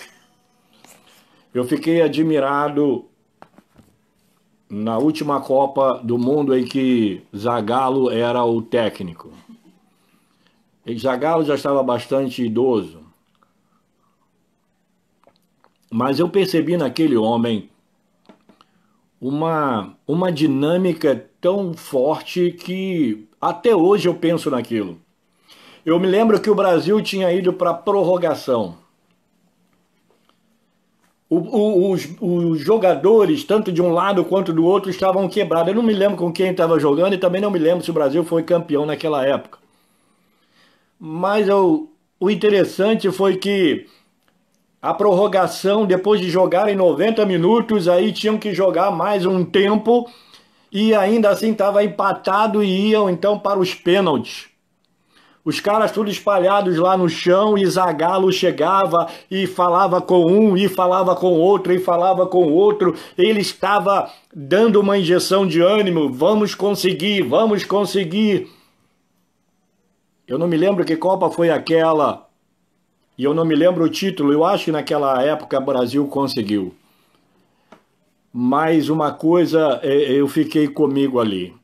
Eu fiquei admirado na última Copa do Mundo em que Zagallo era o técnico. E Zagallo já estava bastante idoso. Mas eu percebi naquele homem uma dinâmica tão forte que até hoje eu penso naquilo. Eu me lembro que o Brasil tinha ido para prorrogação. Os jogadores, tanto de um lado quanto do outro, estavam quebrados. Eu não me lembro com quem estava jogando e também não me lembro se o Brasil foi campeão naquela época. Mas o interessante foi que a prorrogação, depois de jogarem 90 minutos, aí tinham que jogar mais um tempo e ainda assim estava empatado e iam então para os pênaltis. Os caras tudo espalhados lá no chão e Zagallo chegava e falava com um, e falava com outro, e falava com outro. Ele estava dando uma injeção de ânimo, vamos conseguir, vamos conseguir. Eu não me lembro que Copa foi aquela. E eu não me lembro o título, eu acho que naquela época o Brasil conseguiu. Mas uma coisa eu fiquei comigo ali.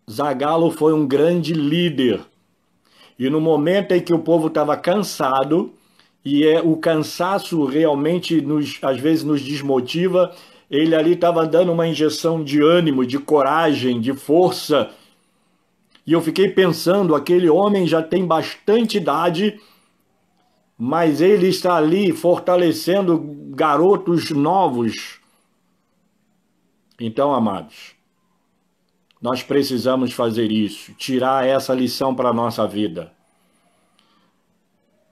Zagallo foi um grande líder. E no momento em que o povo estava cansado, e o cansaço realmente às vezes nos desmotiva, ele ali estava dando uma injeção de ânimo, de coragem, de força. E eu fiquei pensando, aquele homem já tem bastante idade, mas ele está ali fortalecendo garotos novos. Então, amados, nós precisamos fazer isso, tirar essa lição para a nossa vida.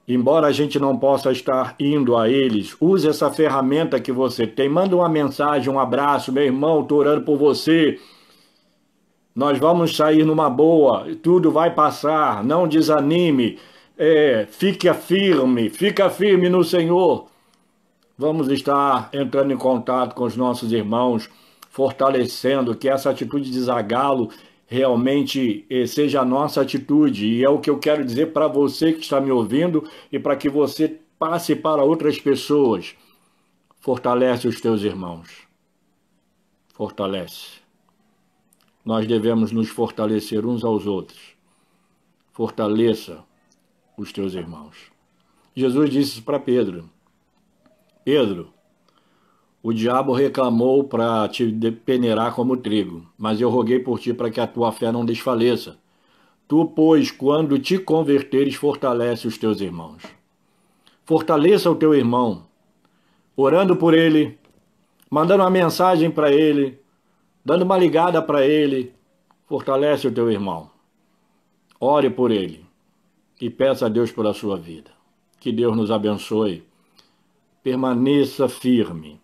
Embora a gente não possa estar indo a eles, use essa ferramenta que você tem. Manda uma mensagem, um abraço, meu irmão, estou orando por você. Nós vamos sair numa boa, tudo vai passar, não desanime, fica firme no Senhor. Vamos estar entrando em contato com os nossos irmãos, fortalecendo que essa atitude de Zagalo realmente seja a nossa atitude. E é o que eu quero dizer para você que está me ouvindo e para que você passe para outras pessoas. Fortalece os teus irmãos. Fortalece. Nós devemos nos fortalecer uns aos outros. Fortaleça os teus irmãos. Jesus disse para Pedro: Pedro, o diabo reclamou para te peneirar como trigo, mas eu roguei por ti para que a tua fé não desfaleça. Tu, pois, quando te converteres, fortalece os teus irmãos. Fortaleça o teu irmão, orando por ele, mandando uma mensagem para ele, dando uma ligada para ele. Fortalece o teu irmão. Ore por ele e peça a Deus pela sua vida. Que Deus nos abençoe. Permaneça firme,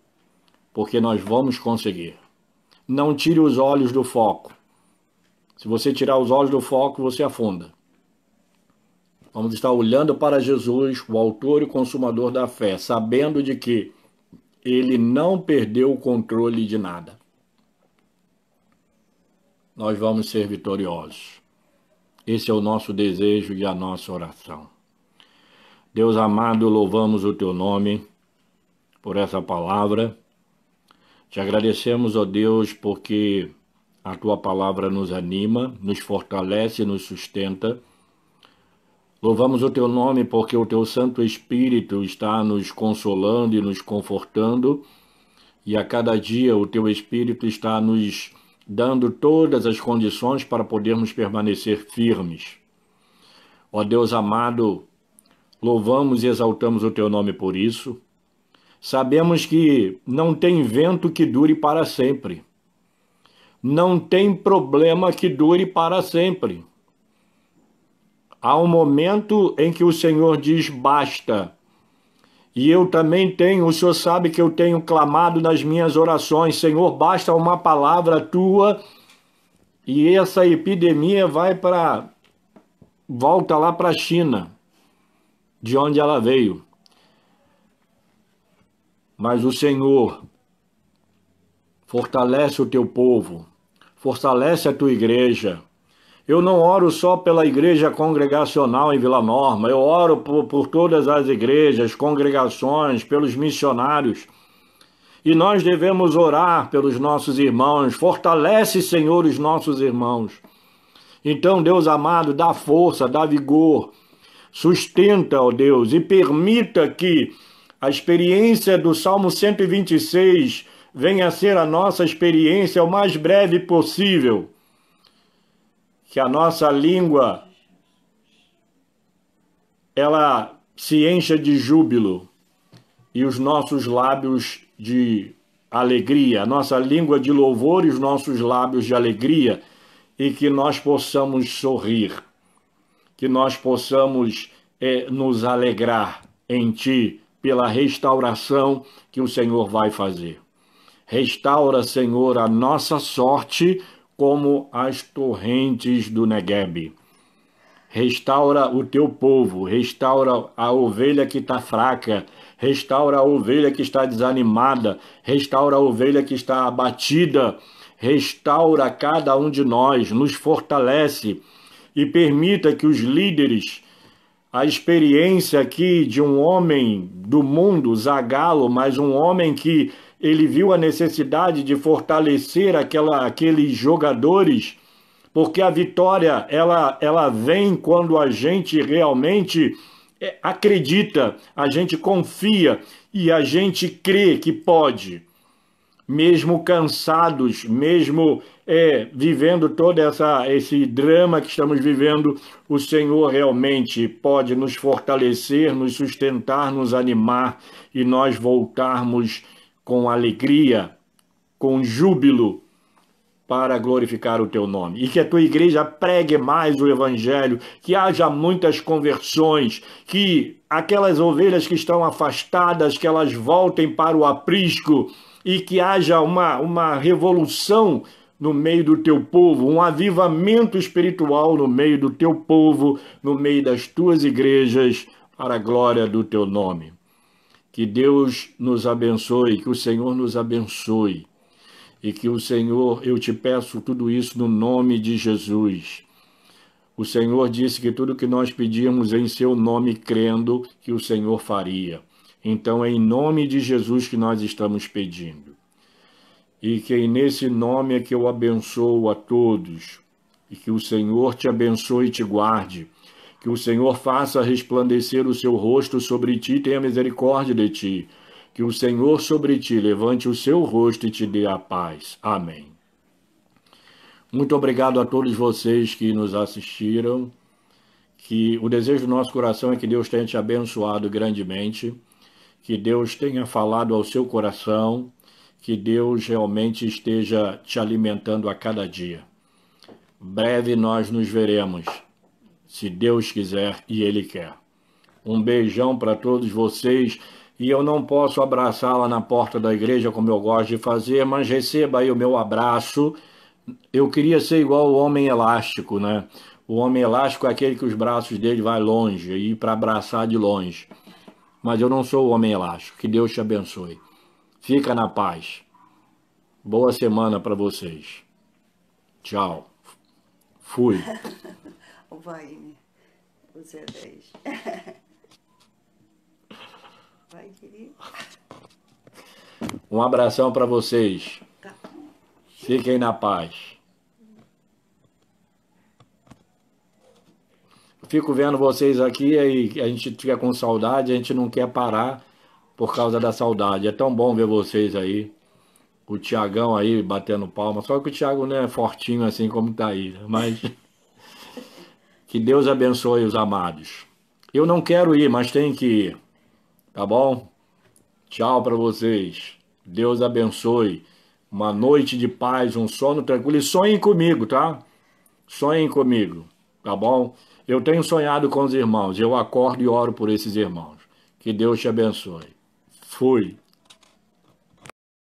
porque nós vamos conseguir. Não tire os olhos do foco. Se você tirar os olhos do foco, você afunda. Vamos estar olhando para Jesus, o autor e consumador da fé, sabendo de que ele não perdeu o controle de nada. Nós vamos ser vitoriosos. Esse é o nosso desejo e a nossa oração. Deus amado, louvamos o teu nome por essa palavra. Te agradecemos, ó Deus, porque a tua palavra nos anima, nos fortalece, nos sustenta. Louvamos o teu nome porque o teu Santo Espírito está nos consolando e nos confortando, e a cada dia o teu Espírito está nos dando todas as condições para podermos permanecer firmes. Ó Deus amado, louvamos e exaltamos o teu nome por isso. Sabemos que não tem vento que dure para sempre. Não tem problema que dure para sempre. Há um momento em que o Senhor diz basta. E eu também tenho, o Senhor sabe que eu tenho clamado nas minhas orações: Senhor, basta uma palavra tua e essa epidemia volta lá para a China, de onde ela veio. Mas o Senhor fortalece o teu povo, fortalece a tua igreja. Eu não oro só pela igreja congregacional em Vila Norma, eu oro por todas as igrejas, congregações, pelos missionários. E nós devemos orar pelos nossos irmãos. Fortalece, Senhor, os nossos irmãos. Então, Deus amado, dá força, dá vigor, sustenta, ó Deus, e permita que a experiência do Salmo 126 venha a ser a nossa experiência o mais breve possível. Que a nossa língua, ela se encha de júbilo e os nossos lábios de alegria, a nossa língua de louvor e os nossos lábios de alegria, e que nós possamos sorrir, que nós possamos nos alegrar em Ti pela restauração que o Senhor vai fazer. Restaura, Senhor, a nossa sorte como as torrentes do Negueb. Restaura o teu povo, restaura a ovelha que está fraca, restaura a ovelha que está desanimada, restaura a ovelha que está abatida, restaura cada um de nós, nos fortalece e permita que os líderes, a experiência aqui de um homem do mundo, Zagalo, mas um homem que ele viu a necessidade de fortalecer aqueles jogadores porque a vitória ela vem quando a gente realmente acredita, a gente confia e a gente crê que pode. Mesmo cansados, mesmo vivendo todo esse drama que estamos vivendo, o Senhor realmente pode nos fortalecer, nos sustentar, nos animar e nós voltarmos com alegria, com júbilo, para glorificar o teu nome. E que a tua igreja pregue mais o evangelho, que haja muitas conversões, que aquelas ovelhas que estão afastadas, que elas voltem para o aprisco e que haja uma revolução no meio do teu povo, um avivamento espiritual no meio do teu povo, no meio das tuas igrejas, para a glória do teu nome. Que Deus nos abençoe, que o Senhor nos abençoe. E que o Senhor, eu te peço tudo isso no nome de Jesus. O Senhor disse que tudo que nós pedimos em seu nome, crendo que o Senhor faria. Então é em nome de Jesus que nós estamos pedindo. E que nesse nome é que eu abençoo a todos. E que o Senhor te abençoe e te guarde. Que o Senhor faça resplandecer o seu rosto sobre ti e tenha misericórdia de ti. Que o Senhor sobre ti levante o seu rosto e te dê a paz. Amém. Muito obrigado a todos vocês que nos assistiram. Que o desejo do nosso coração é que Deus tenha te abençoado grandemente. Que Deus tenha falado ao seu coração. Que Deus realmente esteja te alimentando a cada dia. Breve nós nos veremos, se Deus quiser e Ele quer. Um beijão para todos vocês. E eu não posso abraçá-la na porta da igreja como eu gosto de fazer, mas receba aí o meu abraço. Eu queria ser igual o homem elástico, né? O homem elástico é aquele que os braços dele vai longe, e ir para abraçar de longe. Mas eu não sou o homem elástico. Que Deus te abençoe. Fica na paz. Boa semana para vocês. Tchau. Fui. Vai, o Zé 10. Vai, querido. Um abração para vocês. Tá. Fiquem na paz. Fico vendo vocês aqui e a gente fica com saudade, a gente não quer parar por causa da saudade. É tão bom ver vocês aí. O Tiagão aí batendo palma. Só que o Tiago não é fortinho assim como tá aí. Mas que Deus abençoe os amados. Eu não quero ir, mas tenho que ir. Tá bom? Tchau para vocês. Deus abençoe. Uma noite de paz, um sono tranquilo. E sonhem comigo, tá? Sonhem comigo, tá bom? Eu tenho sonhado com os irmãos. Eu acordo e oro por esses irmãos. Que Deus te abençoe. Fui.